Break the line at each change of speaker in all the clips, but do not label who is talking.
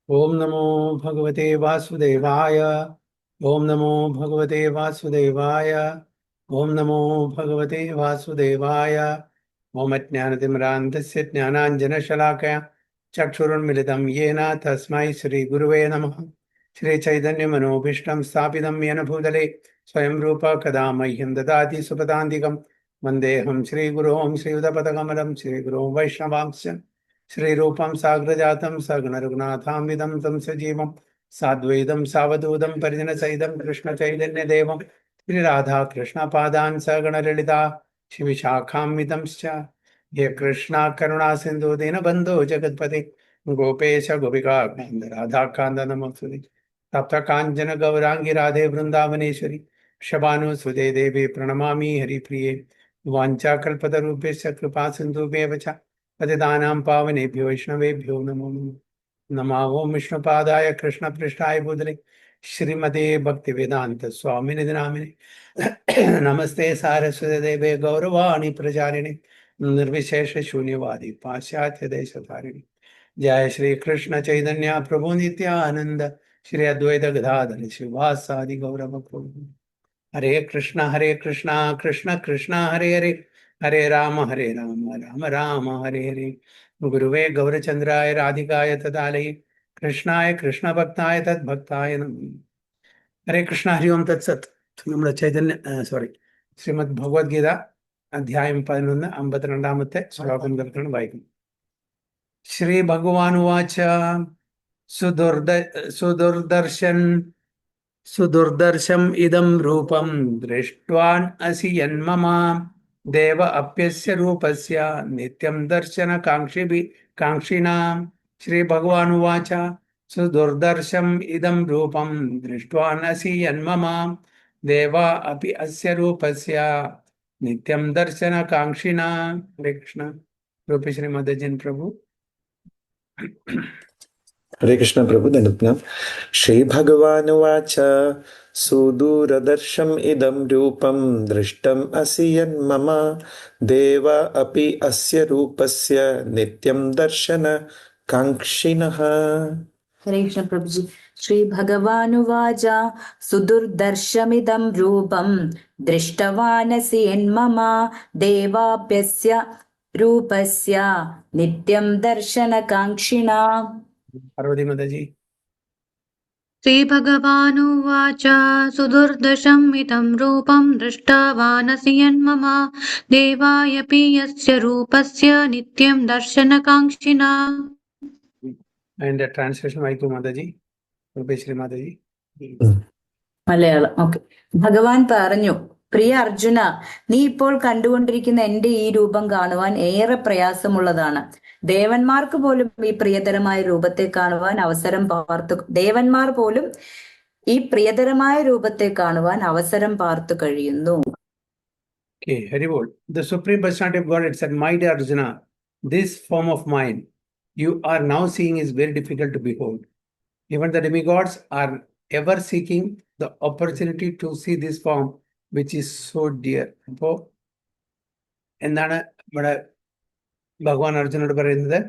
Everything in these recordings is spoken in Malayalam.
ओम नमो भगवते वासुदेवाय। ओम नमो भगवते वासुदेवाय। ओम नमो भगवते वासुदेवाय। ओम अज्ञानतिमिरान्धस्य ज्ञानाञ्जनशलाकया चक्षुरुन्मिलितं येन तस्मै श्रीगुरुवे नमः। श्रीचैतन्यमनोभीष्टं स्थापितं येन भूतले स्वयं रूप कदा मह्यं ददाति सुपदान्तिकं वन्देऽहं श्रीगुरों श्रीयुतपदकमलं श्रीगुरों वैष्णवांश्च श्रीरूपं साग्रजातं सगुणरघुनाथान्वितं तं सजीवं साद्वैतं सावधूतं परिजनसहितं कृष्णचैतन्यदेवं श्रीराधाकृष्णपादान् सगणललिता शिविशाखान्वितंश्च ये कृष्णा करुणा सिन्धु दीनबन्धो जगत्पते गोपेश गोपिका राधाकान्त नमोस्तुते तप्तकाञ्चन गौराङ्गी राधे वृन्दावनेश्वरी शबानुसुते देवी प्रणमामि हरिप्रिये वाञ्छाकल्पतरुभ्यश्च कृपा सिन्धुभ्येव च पतितानां पावनेभ्यो वैष्णवेभ्यो नमो नमः। ओं विष्णुपादाय कृष्णपृष्ठाय भूतले श्रीमते भक्तिवेदान्त स्वामिने नामिने नमस्ते सारस्वती देवे गौरवाणी प्रचारिणे निर्विशेष शून्यवादी पाश्चात्य देशधारिणी जय श्री कृष्ण चैतन्य प्रभु नित्यानंद श्री अद्वैत गदाधर शिवासादि गौरव प्रभु। हरे कृष्ण कृष्ण कृष्ण हरे हरे हरे राम राम राम हरे हरे। गुरुवे गौरचंद्राय राधिकाय तदालये कृष्णाय कृष्ण भक्ताय तद्भक्ताय नमः। ഹരേ കൃഷ്ണ ഹരി ഓം തത്സത്. നമ്മുടെ ശ്രീമദ് ഭഗവത്ഗീത അധ്യായം 11 52 ശ്ലോകം കേൾക്കണം വായിക്കും. ശ്രീ ഭഗവാനുവാച സുദുർദർശം ഇദം രൂപം ദൃഷ്ട്വാൻ അസി യന്മമ ദേവ അപ്യസ്യ രൂപസ്യ നിത്യം ദർശന കാംക്ഷിണാം. ശ്രീ ഭഗവാനുവാച സുദുർദർശം ഇദം രൂപം ദൃഷ്ട്വാൻ അസി യന്മമ ദേവ അപി അസ്യ രൂപസ്യ നിത്യം ദർശന കാംക്ഷിണാം. ഹരേ കൃഷ്ണ. രൂപ ശ്രീമദ്ജൻ പ്രഭു.
हरे कृष्ण प्रभु धन्यवाद। श्री भगवानुवाच सुदूरदर्शम इदं रूपं दृष्टम असि यन्मम देवा अपि अस्य रूपस्य नित्यं दर्शन कांक्षिणः.
हरे कृष्ण प्रभु जी. श्री भगवानुवाच सुदुर्दर्शमिदं रूपं दृष्टवानसि यन्मम देवाप्यस्य रूपस्य नित्यं दर्शनकाङ्क्षिणा.
पार्वती माताजी.
श्रीभगवानुवाच सुदुर्दशमिदं रूपं दृष्टवानसि यन्मम देवायपि यस्य रूपस्य नित्यं दर्शनकाङ्क्षिणा.
And the translation വായിക്കൂ മാതാജി. രൂപശ്രീ മാതാജി.
മലയാളം. ഓക്കെ. ഭഗവാൻ പറഞ്ഞു, പ്രിയ അർജുന, നീ ഇപ്പോൾ കണ്ടുകൊണ്ടിരിക്കുന്ന എന്റെ ഈ രൂപം കാണുവാൻ ഏറെ പ്രയാസമുള്ളതാണ്. ദേവന്മാർക്ക് പോലും ഈ പ്രിയതരമായ രൂപത്തെ കാണുവാൻ ദേവന്മാർ പോലും ഈ പ്രിയതരമായ രൂപത്തെ കാണുവാൻ അവസരം പാർത്തു കഴിയുന്നു.
Okay, Haribol. The Supreme Personality of God had said, my dear Arjuna, this form of mine you are now seeing is very difficult to behold. Even the demigods are ever seeking the opportunity to see this form which is so dear. അപ്പോൾ എന്താണ് ഇവിടെ ഭഗവാൻ അർജുനോട് പറയുന്നത്?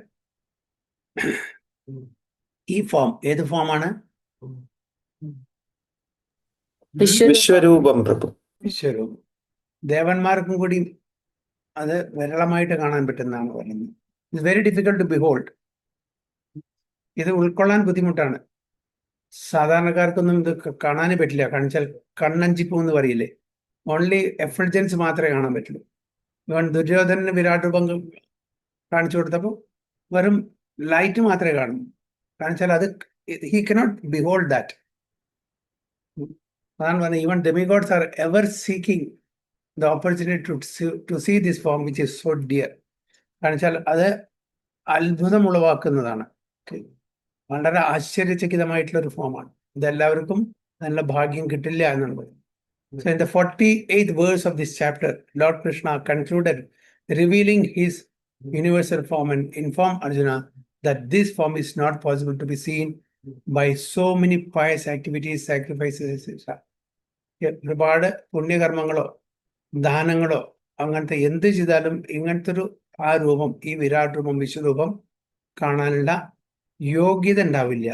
ഈ ഫോം ഏത് ഫോമാണ്?
വിശ്വരൂപം പ്രഭു.
വിശ്വരൂപം. ദേവന്മാർക്കും കൂടി അത് വിരളമായിട്ട് കാണാൻ പറ്റുന്നതാണ് പറയുന്നത്. It's very difficult to behold. ഇത് ഉൾക്കൊള്ളാൻ ബുദ്ധിമുട്ടാണ്. സാധാരണക്കാർക്കൊന്നും ഇത് കാണാനേ പറ്റില്ല. കാണിച്ചാൽ കണ്ണഞ്ചിപ്പൂ എന്ന് പറയില്ലേ, ഓൺലി എഫൾജൻസ് മാത്രമേ കാണാൻ പറ്റുള്ളൂ. ഇവൻ ദുര്യോധനന് വിരാട് രൂപം കാണിച്ചു കൊടുത്തപ്പോൾ വെറും ലൈറ്റ് മാത്രമേ കാണൂ. കാണിച്ചാൽ അത് ഹി കനോട്ട് ബിഹോൾഡ് ദാറ്റ്. അതാണ് പറഞ്ഞത്, even demigods are ever seeking the opportunity to see this form which is so dear. കാണിച്ചാൽ അത് അത്ഭുതം ഉളവാക്കുന്നതാണ്. വളരെ ആശ്ചര്യചകിതമായിട്ടുള്ള ഒരു ഫോമാണ്. ഇതെല്ലാവർക്കും നല്ല ഭാഗ്യം കിട്ടില്ല എന്നാണ് പറയുന്നത്. So in the 48th verse of this chapter, Lord Krishna concluded revealing his universal form and informed Arjuna that this form is not possible to be seen by so many pious activities, sacrifices, etc. ഒരുപാട് പുണ്യകർമ്മങ്ങളോ ദാനങ്ങളോ അങ്ങനത്തെ എന്ത് ചെയ്താലും ഇങ്ങനത്തെ ഒരു ആ രൂപം, ഈ വിരാട് രൂപം, വിശ്വരൂപം കാണാനുള്ള യോഗ്യത ഉണ്ടാവില്ല.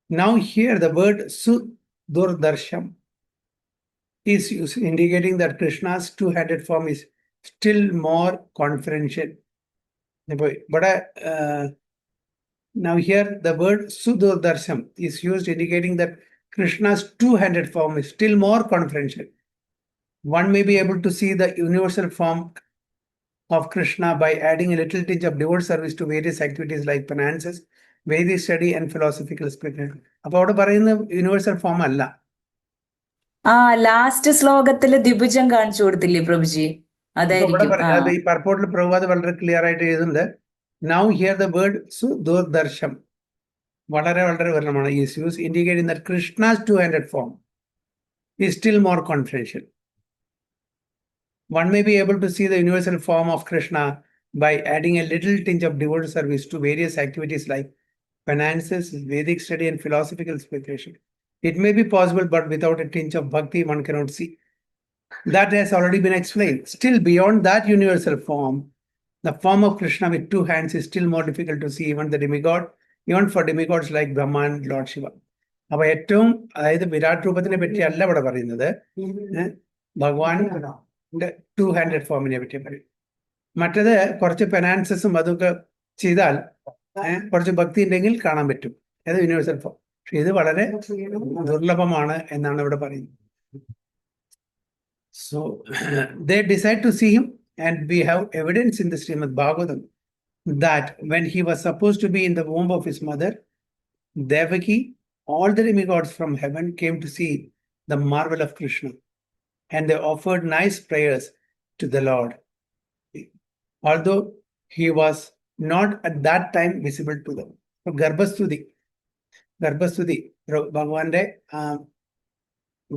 Now here the word Sudurdarsham is used, indicating that Krishna's two-handed form is still more confidential. But now here the word Sudurdarsham is used, indicating that Krishna's two-handed form is still more confidential. One may be able to see the universal form of Krishna by adding a little tinge of devout service to various activities like penances, Vedic study and philosophical speculation. അപ്പോൾ അവിടെ പറയുന്ന യൂണിവേഴ്സൽ ഫോം അല്ല.
ലാസ്റ്റ് ശ്ലോകത്തില് ദ്വിഭുജം കാണിച്ചു കൊടുത്തില്ലേ പ്രഭുജി? അതായിരിക്കും.
ഈ പർപ്പോട്ടിൽ പ്രഭുപാദ് വളരെ ക്ലിയർ ആയിട്ട് എഴുതുന്നുണ്ട്. നൗ ഹിയർ ദ വേർഡ് സുദൂർദർശം വളരെ വളരെ വിരളമാണ്. Is use indicating that Krishna's two-handed form is still more confidential. One may be able to see the universal form of Krishna by adding a little tinge of devoted service to various activities like penances, Vedic study, and philosophical speculation. It may be possible, but without a tinge of bhakti, one cannot see. That has already been explained. Still, beyond that universal form, the form of Krishna with two hands is still more difficult to see, even for demigods like Brahma and Lord Shiva. അപ്പൊ ഏറ്റവും, അതായത് വിരാട് രൂപത്തിനെ പറ്റി അല്ല ഇവിടെ പറയുന്നത്, ഭഗവാൻ two-handed ഫോമിനെ പറ്റി പറയും. മറ്റത് കുറച്ച് പെനാൻസസും അതൊക്കെ ചെയ്താൽ കുറച്ച് ഭക്തി ഉണ്ടെങ്കിൽ കാണാൻ പറ്റും. അത് യൂണിവേഴ്സൽ ഫോം. പക്ഷെ ഇത് വളരെ ദുർലഭമാണ് എന്നാണ് ഇവിടെ പറയുന്നത്. So they decide to see him, and we have evidence in the Srimad Bhagavatam that when he was supposed to be in the womb of his mother, Devaki, all the demigods from heaven came to see the marvel of Krishna, and they offered nice prayers to the Lord, although he was not at that time visible to them. So Garbhastuti, ഭഗവാന്റെ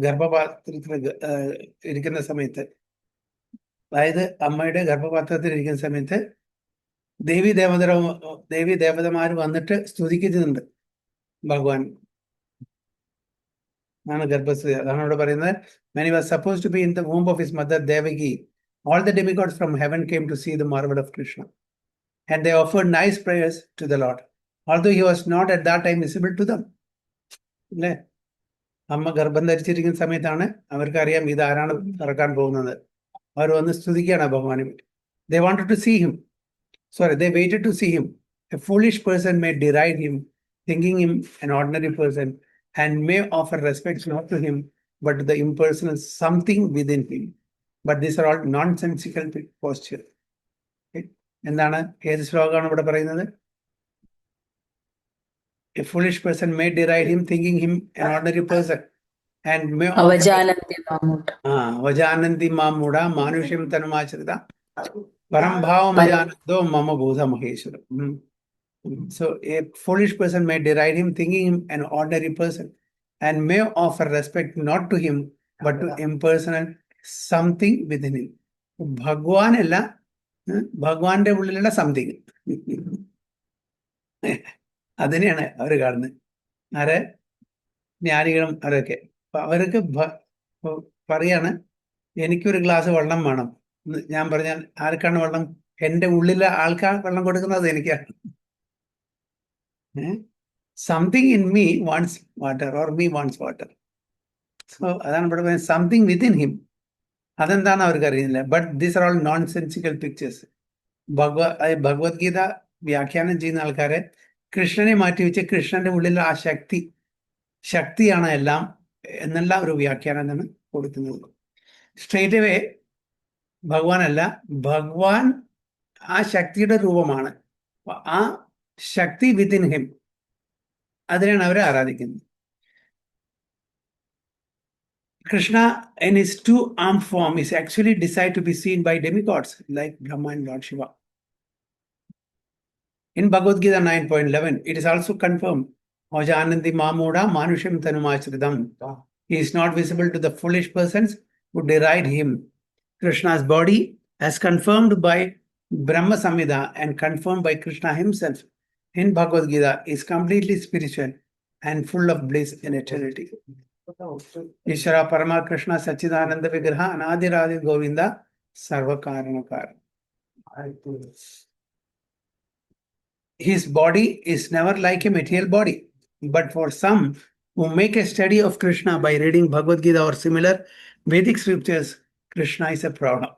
ഗർഭപാത്രത്തിൽ ഇരിക്കുന്ന സമയത്ത്, അതായത് അമ്മയുടെ ഗർഭപാത്രത്തിൽ ഇരിക്കുന്ന സമയത്ത് ദേവി ദേവതമാർ വന്നിട്ട് സ്തുതിക്കുന്നുണ്ട് ഭഗവാൻ. ആണ് ഗർഭസ്ഥിതി. അതാണ് ഇവിടെ പറയുന്നത്. When he was supposed to be in the womb of his mother Devaki, all the demigods from heaven came to see the marvel of Krishna, and they offered nice prayers to the Lord, although he was not at that time visible to them. അല്ലേ? അമ്മ ഗർഭം ധരിച്ചിരിക്കുന്ന സമയത്താണ് അവർക്കറിയാം ഇതാരാണ് പിറക്കാൻ പോകുന്നത്. അവർ വന്ന് സ്തുതിക്കുകയാണ് ഭഗവാനെ പറ്റി. They wanted to see him. They waited to see him. A foolish person may deride him, thinking him an ordinary person, and may offer respects not to him, but to the impersonal something within him. But these are all nonsensical posture. എന്താണ്, ഏത് ശ്ലോകമാണ് ഇവിടെ പറയുന്നത്? A foolish person may deride him, thinking him an ordinary person, and may avajananti mamuda manushim tanumachrita parambhavamayando mama bodha maheshwaram. So a foolish person may deride him, thinking him an ordinary person, and may offer respect not to him, but to impersonal something within him. Bhagwan അല്ല, ഭഗവാന്റെ ഉള്ളിലുള്ള സംതിങ്. അതിനെയാണ് അവർ കാണുന്നത്. ആരെ? ജ്ഞാനികളും അവരൊക്കെ. അപ്പൊ അവർക്ക് പറയാണ്, എനിക്കൊരു ഗ്ലാസ് വെള്ളം വേണം. ഞാൻ പറഞ്ഞാൽ ആർക്കാണ് വെള്ളം? എൻ്റെ ഉള്ളിലെ ആൾക്കാണ് വെള്ളം കൊടുക്കുന്നത് എനിക്കാണ്. Something in me wants water, or me wants water. So അതാണ് ഇവിടെ പറയുന്നത്, സംതിങ് വിത്തിൻ ഹിം. അതെന്താണ് അവർക്ക് അറിയുന്നില്ല. But these are all nonsensical pictures. Bhagavad Gita വ്യാഖ്യാനം ചെയ്യുന്ന ആൾക്കാരെ കൃഷ്ണനെ മാറ്റിവെച്ച് കൃഷ്ണന്റെ ഉള്ളിൽ ആ ശക്തിയാണ് എല്ലാം എന്നുള്ള ഒരു വ്യാഖ്യാനമാണ് കൊടുക്കുന്നത്. സ്ട്രേറ്റ് അവേ ഭഗവാൻ അല്ല, ഭഗവാൻ ആ ശക്തിയുടെ രൂപമാണ്. ആ ശക്തി വിത്തിൻ ഹിം, അതിനാണ് അവരെ ആരാധിക്കുന്നത്. Krishna in his two-armed form is actually desired to be seen by demigods like Brahma and Lord Shiva. In Bhagavad Gita 9.11, it is also confirmed, Avajananti mamuda manushim tanumachridam. He is not visible to the foolish persons who deride him. Krishna's body, as confirmed by Brahma Samhita and confirmed by Krishna himself in Bhagavad Gita, is completely spiritual and full of bliss and eternity. Ishvara Parama Krishna Sachidananda Vigraha Anadiradi Govinda Sarva Karanakara. His body is never like a material body. But for some who make a study of Krishna by reading Bhagavad Gita or similar Vedic scriptures, Krishna is a problem.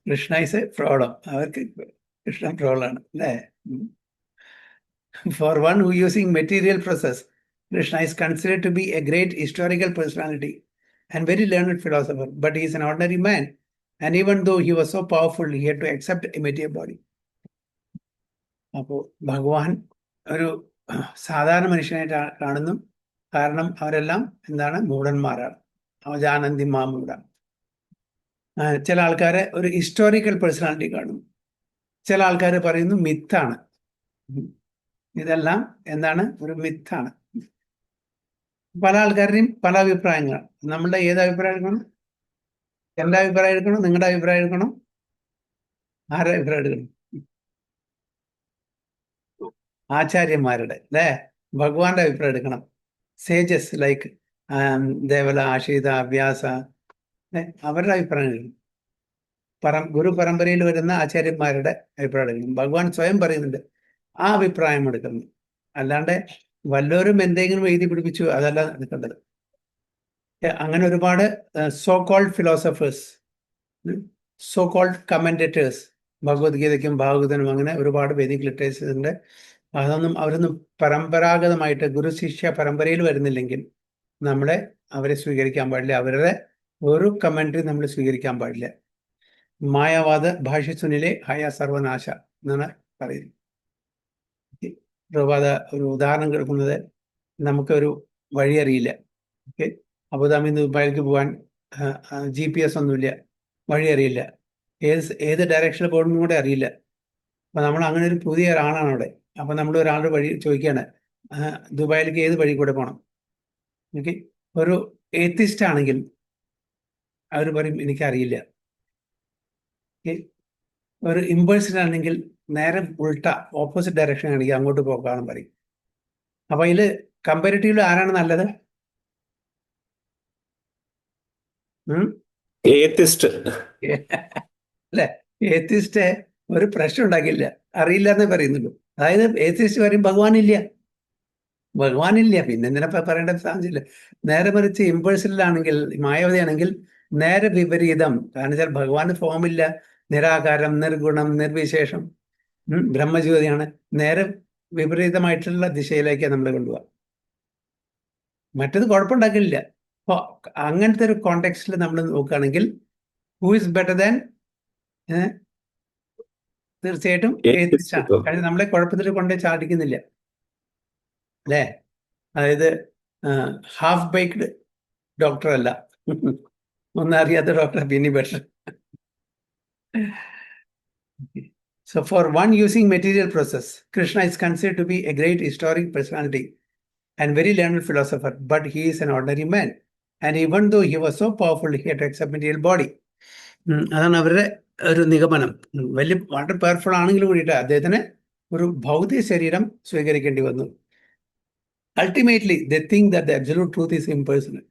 Krishna is a problem. അവർക്ക് കൃഷ്ണ പ്രോബ്ലമാണ് അല്ലേ? For one who using material process, Krishna is considered to be a great historical personality and very learned philosopher, but he is an ordinary man. And even though he was so powerful, he had to accept a material body. അപ്പോൾ ഭഗവാൻ ഒരു സാധാരണ മനുഷ്യനായിട്ട് കാണുന്നു. കാരണം അവരെല്ലാം എന്താണ്? മൂഢന്മാരാണ്. അവജാനന്തി മാമൂഢ. ചില ആൾക്കാരെ ഒരു ഹിസ്റ്റോറിക്കൽ പേഴ്സണാലിറ്റി കാണുന്നു. ചില ആൾക്കാർ പറയുന്നു മിത്താണ്. ഇതെല്ലാം എന്താണ്? ഒരു മിത്താണ്. പല ആൾക്കാരുടെയും പല അഭിപ്രായങ്ങളാണ്. നമ്മളുടെ ഏത് അഭിപ്രായം എടുക്കണം? എൻ്റെ അഭിപ്രായം എടുക്കണം? നിങ്ങളുടെ അഭിപ്രായം എടുക്കണം? ആരുടെ അഭിപ്രായം എടുക്കണം? ആചാര്യന്മാരുടെ അല്ലേ? ഭഗവാന്റെ അഭിപ്രായം എടുക്കണം. സേജസ് ലൈക്ക് ദേവല, ആശീത, വ്യാസ, അവരുടെ അഭിപ്രായം എടുക്കണം. ഗുരു പരമ്പരയിൽ വരുന്ന ആചാര്യന്മാരുടെ അഭിപ്രായം എടുക്കണം. ഭഗവാൻ സ്വയം പറയുന്നുണ്ട് ആ അഭിപ്രായം എടുക്കുന്നു. അല്ലാണ്ട് വല്ലവരും എന്തെങ്കിലും എഴുതി പിടിപ്പിച്ചു അതല്ല എടുക്കേണ്ടത്. അങ്ങനെ ഒരുപാട് so called philosophers, so called commentators ഭഗവത്ഗീതയ്ക്കും ഭാഗവതനും അങ്ങനെ ഒരുപാട് വേദിക് ലിറ്ററേച്ചേഴ്സ് ഉണ്ട്. അവരൊന്നും പരമ്പരാഗതമായിട്ട് ഗുരു ശിഷ്യ പരമ്പരയിൽ വരുന്നില്ലെങ്കിൽ അവരെ സ്വീകരിക്കാൻ പാടില്ല. അവരുടെ ഒരു കമന്ററി നമ്മൾ സ്വീകരിക്കാൻ പാടില്ല. മായാവാദ ഭാഷ്യസുനിലെ ഹയ സർവനാശ എന്നാണ് പറയുന്നത്. പ്രഭാത ഒരു ഉദാഹരണം കേൾക്കുന്നത്, നമുക്കൊരു വഴി അറിയില്ല. ഓക്കെ, അബുദാബിയിൽ നിന്ന് ദുബായിലേക്ക് പോകാൻ GPS ഒന്നുമില്ല, വഴി അറിയില്ല, ഏത് ഡയറക്ഷനിൽ പോകണമെന്നും കൂടെ അറിയില്ല. അപ്പം നമ്മൾ അങ്ങനെ ഒരു പുതിയ ഒരാളാണ് അവിടെ. അപ്പം നമ്മൾ ഒരാളുടെ വഴി ചോദിക്കുകയാണ്, ദുബായിലേക്ക് ഏത് വഴി കൂടെ പോകണം. ഓക്കെ, ഒരു ഏത്തിസ്റ്റ് ആണെങ്കിൽ അവർ പറയും എനിക്കറിയില്ല. ഒരു ഇമ്പേഴ്സൺ ആണെങ്കിൽ നേരെ ഉൾട്ട ഓപ്പോസിറ്റ് ഡയറക്ഷൻ ആണെങ്കിൽ അങ്ങോട്ട് പോകാനും പറയും. അപ്പൊ ഇതിൽ കമ്പാരിറ്റീവ്ലി ആരാണ് നല്ലത്? അല്ലെ? ഏത്തിസ്റ്റ് ഒരു പ്രശ്നം ഉണ്ടാക്കില്ല, അറിയില്ല എന്നേ പറയുന്നുള്ളൂ. അതായത് ഏത്തിസ്റ്റ് പറയും ഭഗവാനില്ല, പിന്നെ എന്തിനാ പറയേണ്ട സാധ്യതയില്ല. നേരെ മറിച്ച് ഇമ്പേഴ്സണിലാണെങ്കിൽ, മായാവതിയാണെങ്കിൽ നേരെ വിപരീതം. കാരണം വെച്ചാൽ ഭഗവാന് ഫോമില്ല, നിരാകാരം, നിർഗുണം, നിർവിശേഷം, ബ്രഹ്മജ്യോതിയാണ്. നേരെ വിപരീതമായിട്ടുള്ള ദിശയിലേക്ക് നമ്മൾ കൊണ്ടുപോകാം. മറ്റത് കുഴപ്പമുണ്ടാക്കില്ല. അപ്പോൾ അങ്ങനത്തെ ഒരു കോണ്ടെക്സ്റ്റിൽ നമ്മൾ നോക്കുകയാണെങ്കിൽ ഹൂ ഇസ് ബെറ്റർ ദാൻ? തീർച്ചയായിട്ടും കാരണം നമ്മളെ കുഴപ്പത്തിൽ കൊണ്ടേ ചാടിക്കുന്നില്ല അല്ലേ? അതായത് ഹാഫ് ബേക്ക്ഡ് ഡോക്ടർ അല്ല, ഒന്നും അറിയാത്ത ഡോക്ടർ പിന്നെ better. So for one using material process, Krishna is considered to be a great historic personality and very learned philosopher, but he is an ordinary man. And even though he was so powerful, he had to accept material body. അതാണ് അവരുടെ ഒരു നിഗമനം. വളരെ പവർഫുൾ ആണെങ്കിലും കൂടിയിട്ട് അദ്ദേഹത്തിന് ഒരു ഭൗതിക ശരീരം സ്വീകരിക്കേണ്ടി വന്നു. Ultimately, they think that the absolute truth is impersonal.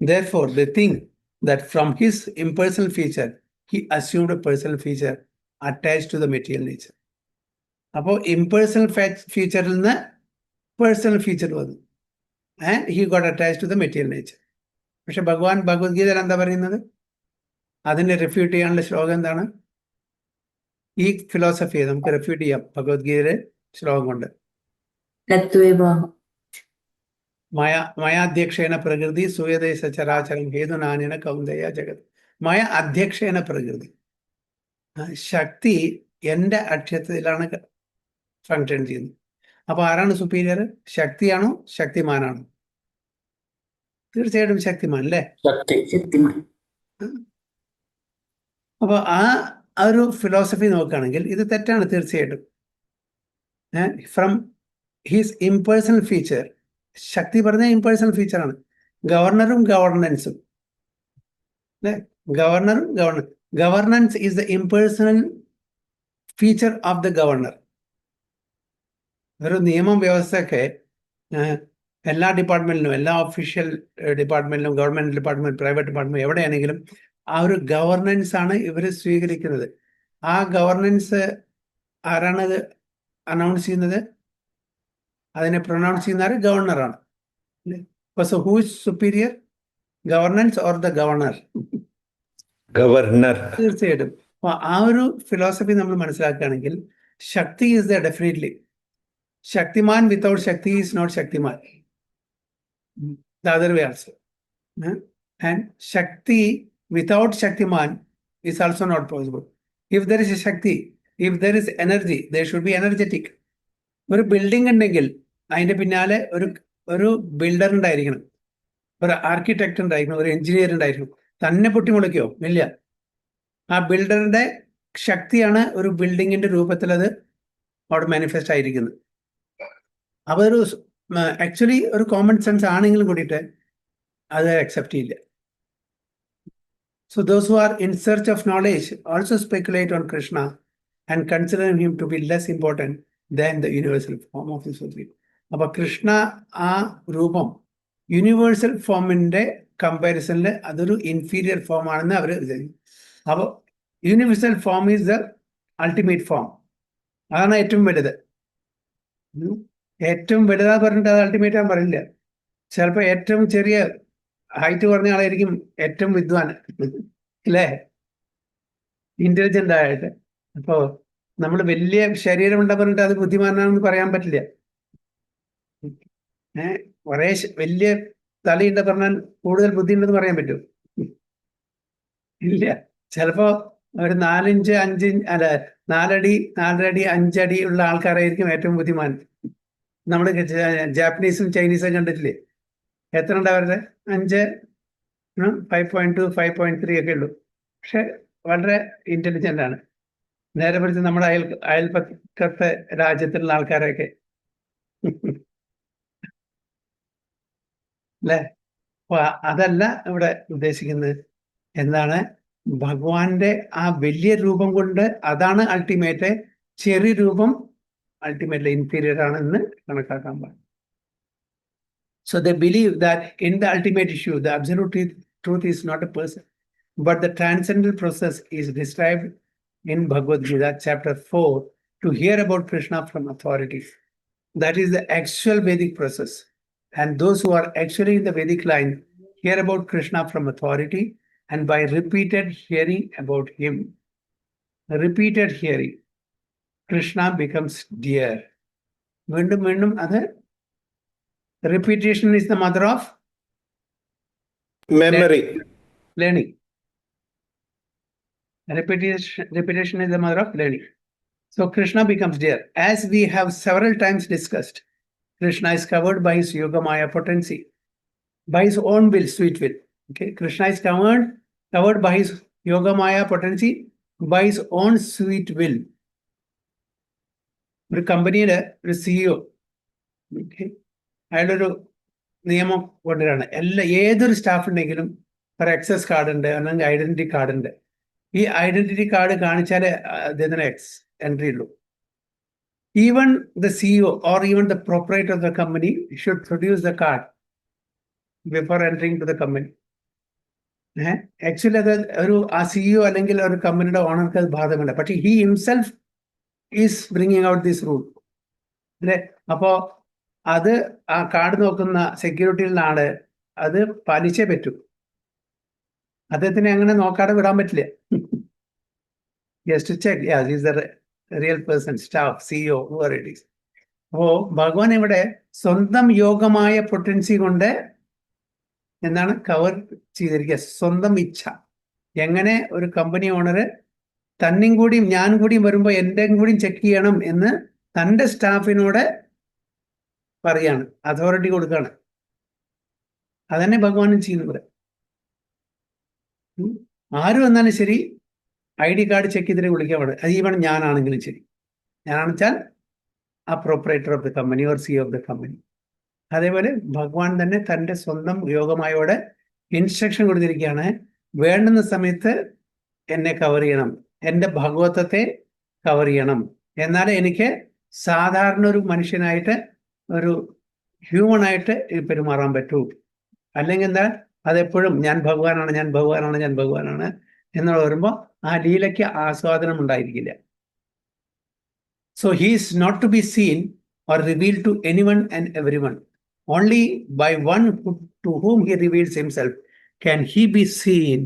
Therefore, they think that from his impersonal feature, he assumed a personal feature attached to the material nature. അപ്പോൾ impersonal feature നിന്ന് personal feature വന്നു, and he got attached to the material nature. പക്ഷെ ഭഗവാൻ ഭഗവത്ഗീതയിൽ എന്താ പറയുന്നത്? അതിനെ റെഫ്യൂട്ട് ചെയ്യാനുള്ള ശ്ലോകം എന്താണ്? ഈ ഫിലോസഫിയെ നമുക്ക് റെഫ്യൂട്ട് ചെയ്യാം ഭഗവത്ഗീതയിലെ ശ്ലോകം കൊണ്ട്. മയാധ്യക്ഷേന പ്രകൃതി സൂയതേ സചരാചരം ഹേതുനാനേന കൗന്ദയ ജഗത്. മയ അധ്യക്ഷേന പ്രകൃതി, ശക്തി എൻ്റെ അക്ഷത്തിലാണ് ഫങ്ഷൻ ചെയ്യുന്നത്. അപ്പൊ ആരാണ് സുപ്പീരിയർ? ശക്തിയാണോ ശക്തിമാനാണോ? തീർച്ചയായിട്ടും ശക്തിമാൻ അല്ലേ?
ശക്തിമാൻ.
അപ്പൊ ആ ഒരു ഫിലോസഫി നോക്കുകയാണെങ്കിൽ ഇത് തെറ്റാണ് തീർച്ചയായിട്ടും. ഫ്രം ഹിസ് ഇംപേഴ്സണൽ ഫീച്ചർ, ശക്തി പറഞ്ഞ ഇംപേഴ്സണൽ ഫീച്ചറാണ്. ഗവർണറും ഗവർണൻസും, governance is the impersonal feature of the governor. ഒരു നിയമം വ്യവസ്ഥയൊക്കെ എല്ലാ ഡിപ്പാർട്ട്മെന്റിലും, എല്ലാ ഒഫീഷ്യൽ ഡിപ്പാർട്ട്മെന്റിലും, ഗവൺമെന്റ് ഡിപ്പാർട്ട്മെന്റ്, പ്രൈവറ്റ് ഡിപ്പാർട്ട്മെന്റ് എവിടെയാണെങ്കിലും ആ ഒരു ഗവർണൻസ് ആണ് ഇവർ സ്വീകരിക്കുന്നത്. ആ ഗവർണൻസ് ആരാണത് അനൗൺസ് ചെയ്യുന്നത്? അതിനെ പ്രൊനൗൺസ് ചെയ്യുന്ന ഗവർണറാണ്. അപ്പൊ so who is superior, governance or the governor?
Governor.
തീർച്ചയായിട്ടും. അപ്പൊ ആ ഒരു ഫിലോസഫി നമ്മൾ മനസ്സിലാക്കുകയാണെങ്കിൽ shakti is the definitely. Shaktiman without shakti is not Shaktiman. The other way also. And Shakti without Shaktiman is also not possible. If there is a Shakti, if there is energy, there should be energetic. ഒരു ബിൽഡിംഗ് ഉണ്ടെങ്കിൽ അതിന്റെ പിന്നാലെ ഒരു ബിൽഡർ ഉണ്ടായിരിക്കണം, ഒരു ആർക്കിടെക്ട് ഉണ്ടായിരിക്കണം, ഒരു എഞ്ചിനീയർ ഉണ്ടായിരിക്കണം. തന്നെ പൊട്ടിമുളയ്ക്കോ? ഇല്ല. ആ ബിൽഡറിന്റെ ശക്തിയാണ് ഒരു ബിൽഡിങ്ങിന്റെ രൂപത്തിൽ അത് അവിടെ മാനിഫെസ്റ്റ് ആയിരിക്കുന്നത്. അതൊരു ആക്ച്വലി ഒരു കോമൺ സെൻസ് ആണെങ്കിലും കൂടിയിട്ട് അത് അക്സെപ്റ്റ് ചെയ്യില്ല. So those who are in search of knowledge also speculate on Krishna and consider him to be less important than the universal form of the Supreme. അപ്പൊ കൃഷ്ണ ആ രൂപം യൂണിവേഴ്സൽ ഫോമിന്റെ കമ്പാരിസണിൽ അതൊരു ഇൻഫീരിയർ ഫോം ആണെന്ന് അവർ വിചാരിക്കും. അപ്പോൾ universal form is the ultimate form. അതാണ് ഏറ്റവും വലുത്. ഏറ്റവും വലുതാ പറഞ്ഞിട്ട് അത് അൾട്ടിമേറ്റ് ആകാൻ പറയില്ല. ചിലപ്പോൾ ഏറ്റവും ചെറിയ ഹൈറ്റ് പറഞ്ഞ ആളായിരിക്കും ഏറ്റവും വിദ്വാൻ, അല്ലേ? ഇന്റലിജന്റ് ആയിട്ട്. അപ്പോ നമ്മൾ വലിയ ശരീരം ഉണ്ടെന്ന് പറഞ്ഞിട്ട് അത് ബുദ്ധിമാനാണെന്ന് പറയാൻ പറ്റില്ല. കുറേ വലിയ തലയുണ്ട് പറഞ്ഞാൽ കൂടുതൽ ബുദ്ധി ഉണ്ടെന്ന് പറയാൻ പറ്റുമോ? ഇല്ല. ചിലപ്പോ ഒരു 4 ഇഞ്ച് 5 ഇഞ്ച് അല്ല 4 അടി 4 അടി 5 അടി ഉള്ള ആൾക്കാരായിരിക്കും ഏറ്റവും ബുദ്ധിമാൻ. നമ്മൾ ജാപ്പനീസും ചൈനീസും കണ്ടിട്ടില്ലേ? എത്ര ഉണ്ട് അവരുടെ? 5, 5.2, 5.3 ഒക്കെ ഉള്ളൂ. പക്ഷെ വളരെ ഇന്റലിജന്റ് ആണ്. നേരെ മറിച്ച് നമ്മുടെ അയൽപക്കത്തെ രാജ്യത്തിലുള്ള ആൾക്കാരൊക്കെ അല്ലേ? അപ്പൊ അതല്ല ഇവിടെ ഉദ്ദേശിക്കുന്നത്. എന്താണ്? ഭഗവാന്റെ ആ വലിയ രൂപം കൊണ്ട് അതാണ് അൾട്ടിമേറ്റ്. ചെറിയ രൂപം അൾട്ടിമേറ്റ്ലി ഇൻഫീരിയർ ആണെന്ന് കണക്കാക്കാൻ പാടില്ല. So they believe that in the ultimate issue, the absolute truth is not a person, but the transcendental process is described in Bhagavad Gita, chapter 4, to hear about Krishna from authority. That is the actual Vedic process. And those who are actually in the Vedic line hear about Krishna from authority, and by repeated hearing about him, repeated hearing, Krishna becomes dear. Vindum vindum adu repetition is the mother of
memory.
learning. Repetition is the mother of learning. So Krishna becomes dear. As we have several times discussed, Krishna is covered by his Yogamaya potency, by his own will, sweet will. Okay, Krishna is covered by his Yogamaya potency, by his own sweet will. ഒരു കമ്പനിയുടെ ഒരു CEO, അയാളൊരു നിയമം കൊണ്ടുവരാണ്. ഏതൊരു സ്റ്റാഫ് ഉണ്ടെങ്കിലും ഒരു എക്സസ് കാർഡ് ഉണ്ട്, അല്ലെങ്കിൽ ഐഡന്റിറ്റി കാർഡ് ഉണ്ട്. ഈ ഐഡന്റിറ്റി കാർഡ് കാണിച്ചാലേ അദ്ദേഹത്തിന് എൻട്രി ഉള്ളൂ. Even the CEO or even the proprietor of the company should produce the card before entering to the company. Actually അത് ആ CEO അല്ലെങ്കിൽ ഒരു കമ്പനിയുടെ ഓണർക്ക് അത് ബാധകമല്ല. പക്ഷേ he himself is bringing out this rule, അല്ലെ? അപ്പോ അത് ആ കാർഡ് നോക്കുന്ന സെക്യൂരിറ്റിയിലുള്ള ആള് അത് പാലിച്ചേ പറ്റൂ. അദ്ദേഹത്തിനെ അങ്ങനെ നോക്കാതെ വിടാൻ പറ്റില്ല. Yes, to check, yeah, he's the real person, staff, CEO, whoever it is. അപ്പോ ഭഗവാൻ ഇവിടെ സ്വന്തം യോഗമായ പൊട്ടൻസി കൊണ്ട് എന്താണ് കവർ ചെയ്തിരിക്കുക? സ്വന്തം ഇച്ഛ. എങ്ങനെ ഒരു കമ്പനി ഓണർ തന്നെയും കൂടിയും ഞാൻ കൂടിയും വരുമ്പോൾ എൻ്റെയും കൂടിയും ചെക്ക് ചെയ്യണം എന്ന് തൻ്റെ സ്റ്റാഫിനോട് പറയാണ്, അതോറിറ്റി കൊടുക്കുകയാണ്. അതന്നെ ഭഗവാനും ചെയ്യുന്നത്. ആര് വന്നാലും ശരി ID കാർഡ് ചെക്ക് ചെയ്തിട്ട് വിളിക്കാൻ പാടില്ല. അത് ഈവൺ ഞാനാണെങ്കിലും ശരി. ഞാനാണെന്ന് വെച്ചാൽ ആ proprietor of the company or CEO of the company. അതേപോലെ ഭഗവാൻ തന്നെ തൻ്റെ സ്വന്തം യോഗമായോടെ ഇൻസ്ട്രക്ഷൻ കൊടുത്തിരിക്കുകയാണ്, വേണ്ടുന്ന സമയത്ത് എന്നെ കവർ ചെയ്യണം, എൻ്റെ ഭഗവത്വത്തെ കവർ ചെയ്യണം. എന്നാലേ എനിക്ക് സാധാരണ ഒരു മനുഷ്യനായിട്ട് ഒരു ഹ്യൂമണായിട്ട് പെരുമാറാൻ പറ്റൂ. അല്ലെങ്കിൽ എന്താ, അതെപ്പോഴും ഞാൻ ഭഗവാനാണ്, ഞാൻ ഭഗവാനാണ്, ഞാൻ ഭഗവാനാണ് എന്നുള്ള വരുമ്പോൾ ആ ലീലയ്ക്ക് ആസ്വാദനം ഉണ്ടായിരിക്കില്ല. So he is not to be seen or reveal to anyone and everyone. Only by one to whom he reveals himself can he be seen.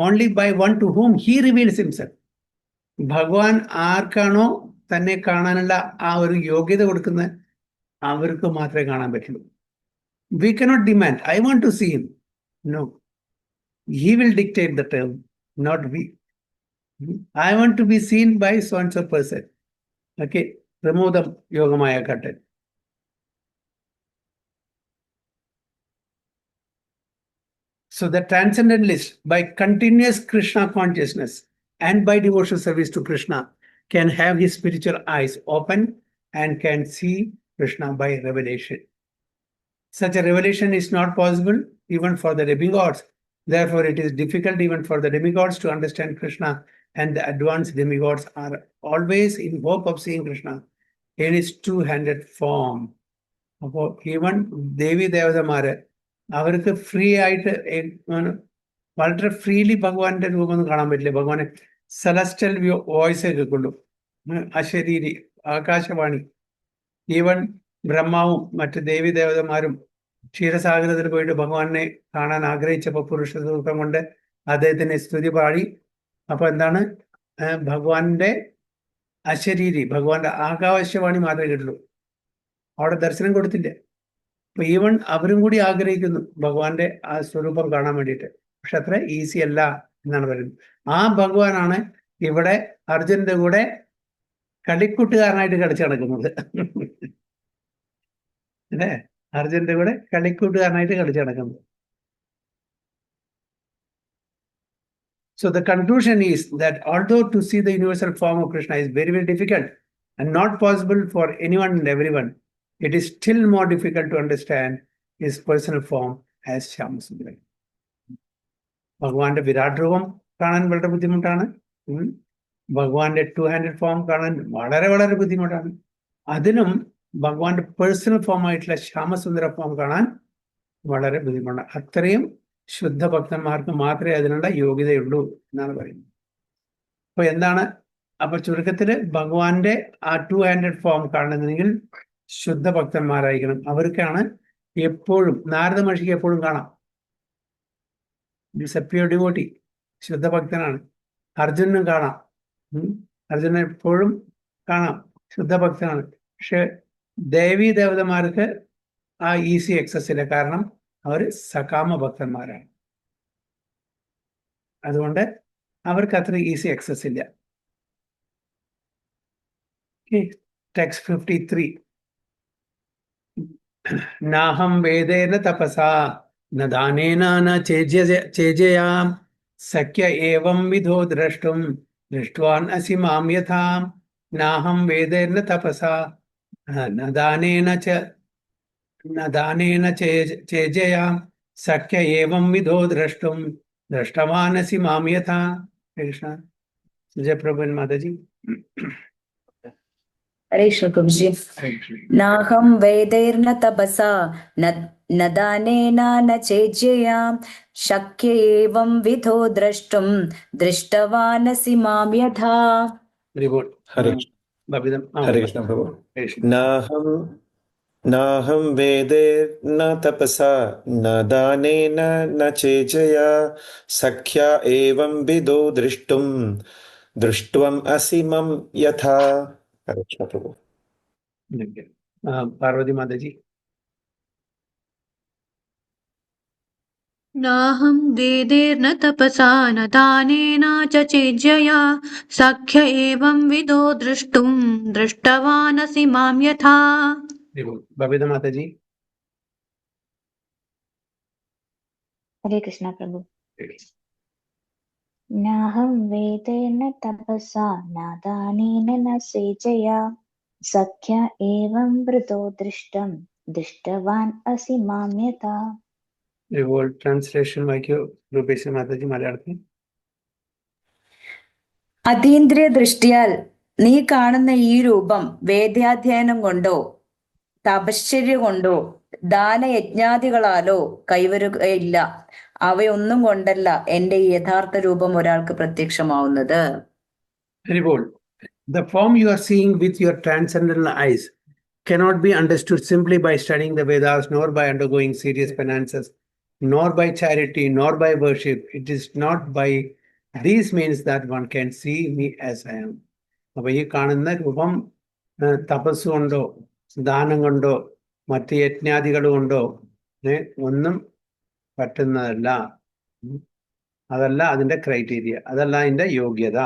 Only by one to whom he reveals himself. ഭഗവാൻ ആർക്കാണോ തന്നെ കാണാനുള്ള ആ ഒരു യോഗ്യത കൊടുക്കുന്ന അവർക്ക് മാത്രമേ കാണാൻ പറ്റുള്ളൂ. We cannot demand, I want to see him. No. He will dictate the term, not we. I want to be seen by so and so person. Okay. Remove the Yogamaya curtain. So the transcendentalist, by continuous Krishna consciousness and by devotional service to Krishna, can have his spiritual eyes open and can see Krishna by revelation. Such a revelation is not possible even for the demigods. Therefore, it is difficult even for the demigods to understand Krishna, and the advanced demigods are always in hope of seeing Krishna in his two-handed form. അപ്പോൾ ഈവൻ ദേവി ദേവതമാര് അവർക്ക് ഫ്രീ ആയിട്ട് വളരെ ഫ്രീലി ഭഗവാന്റെ രൂപമൊന്നും കാണാൻ പറ്റില്ല. ഭഗവാനെ സെലസ്റ്റൽ വോയിസ് കേൾക്കുള്ളൂ, അശരീരി, ആകാശവാണി. ഈവൻ ബ്രഹ്മാവും മറ്റ് ദേവി ദേവതമാരും ക്ഷീരസാഗരത്തിൽ പോയിട്ട് ഭഗവാനെ കാണാൻ ആഗ്രഹിച്ചപ്പോൾ പുരുഷ സൂക്തം കൊണ്ട് അദ്ദേഹത്തിന് സ്തുതി പാടി. അപ്പൊ എന്താണ്, ഭഗവാന്റെ അശരീരി, ഭഗവാന്റെ ആകാശവാണി മാത്രമേ കേട്ടുള്ളൂ, അവിടെ ദർശനം കൊടുത്തില്ല. അപ്പൊ ഈവൻ അവരും കൂടി ആഗ്രഹിക്കുന്നു ഭഗവാന്റെ ആ സ്വരൂപം കാണാൻ വേണ്ടിയിട്ട്. പക്ഷെ അത്ര ഈസി അല്ല എന്നാണ് പറയുന്നത്. ആ ഭഗവാനാണ് ഇവിടെ അർജുനന്റെ കൂടെ കളിക്കൂട്ടുകാരനായിട്ട് കളിച്ചു നടക്കുന്നത്. അല്ലേ? അർജുനന്റെ കൂടെ കളിക്കൂട്ടുകാരനായിട്ട് കളിച്ചു നടക്കുന്നത്. So the conclusion is that although to see the universal form of Krishna is very, very difficult and not possible for anyone and everyone, it is still more difficult to understand his personal form as Shyamasundara. ഭഗവാന്റെ വിരാട് രൂപം കാണാൻ വളരെ ബുദ്ധിമുട്ടാണ്. ഭഗവാന്റെ ടു-ഹാൻഡഡ് ഫോം കാണാൻ വളരെ വളരെ ബുദ്ധിമുട്ടാണ്. അതിനും ഭഗവാന്റെ പേഴ്സണൽ ഫോം ആയിട്ടുള്ള ശ്യാമസുന്ദര ഫോം കാണാൻ വളരെ ബുദ്ധിമുട്ടാണ്. അത്രയും ശുദ്ധ ഭക്തന്മാർക്ക് മാത്രമേ അതിനുള്ള യോഗ്യതയുള്ളൂ എന്നാണ് പറയുന്നത്. അപ്പൊ എന്താണ്, അപ്പൊ ചുരുക്കത്തില് ഭഗവാന്റെ ആ ടു-ഹാൻഡഡ് ഫോം കാണുന്നെങ്കിൽ ശുദ്ധ ഭക്തന്മാരായിരിക്കണം. അവർക്കാണ് എപ്പോഴും, നാരദ മഹർഷിക്ക് എപ്പോഴും കാണാം, പ്യൂർ ഡിവോട്ടി, ശുദ്ധ ഭക്തനാണ്. അർജുനനും കാണാം, അർജുനൻ എപ്പോഴും കാണാം, ശുദ്ധ ഭക്തനാണ്. പക്ഷെ ദേവീ ദേവതമാർക്ക് ആ ഈസി ആക്സസ് ഇല്ല, കാരണം അവർ സകാമ ഭക്തന്മാരാണ്. അതുകൊണ്ട് അവർക്ക് അത്ര ഈസി ആക്സസ് ഇല്ല. ടെക്സ്റ്റ് 53. നാഹം വേദേന തപസാ ന ദാനേന ന ചേജയാം സഖ്യ ഏവം വിധോ ദ്രഷ്ടും ദൃഷ്ട്വാൻ അസി മാം യഥാം. നാഹം വേദേന തപസാ ന ദാനേന ചേജയാം സഖ്യ ഏവം വിധോ ദ്രഷ്ടും ദൃഷ്ടവാൻ അസി മാം യഥാ. കൃഷ്ണ ജയപ്രഭു മാതാജി.
ഹരേ കൃഷ്ണ പ്രഭുജി. നാഹം വേദൈർന തപസാ ന ദാനേന ന ചേജ്യയാം ശക്യ ഏവം വിധോ ദ്രഷ്ടും ദൃഷ്ടവാനസി മാം യഥാ.
ഹരേ കൃഷ്ണ പ്രഭു. നാഹം വേദേർന തപസാ ന ദാനേന ന ചേജയാ സഖ്യ ഏവം വിധോ ദൃഷ്ടും ദൃഷ്ട്വം അസി മം യഥാ. ഹരേ കൃഷ്ണ പ്രഭു.
പാർവതി മാതാജി.
नाहं वेदेर्न तपसा न दानेन च चेज्यया सख्य एवं विदो द्रष्टुं दृष्टवानसि मां यथा.
ബബിത മാതാജി.
हरे कृष्ण प्रभु. नाहं वेदेन तपसा न दानेन न सेचया सख्य एवं वृतो दृष्टं दृष्टवान् असि मां यथा.
ട്രാൻസ്ലേഷൻ വായിക്കോ രൂപേഷ് മാതാജി മലയാളത്തിൽ.
അതീന്ദ്രിയ ദൃഷ്ടിയാൽ നീ കാണുന്ന ഈ രൂപം വേദ്യാധ്യയനം കൊണ്ടോ തപശ്ചര്യ കൊണ്ടോ ദാനയജ്ഞാദികളാലോ കൈവരുകയില്ല. അവയൊന്നും കൊണ്ടല്ല എന്റെ യഥാർത്ഥ രൂപം ഒരാൾക്ക് പ്രത്യക്ഷമാവുന്നത്.
ഇപ്പോൾ The form you are seeing with your transcendental eyes cannot be understood simply by studying the Vedas, nor by undergoing serious penances, nor by charity, nor by worship. It is not by these means that one can see me as I am. അപ്പൊ ഈ കാണുന്ന രൂപം തപസ് കൊണ്ടോ ദാനം കൊണ്ടോ മറ്റ് യജ്ഞാദികൾ കൊണ്ടോ ഒന്നും പറ്റുന്നതല്ല. അതല്ല അതിന്റെ ക്രൈറ്റീരിയ, അതല്ല അതിന്റെ യോഗ്യത.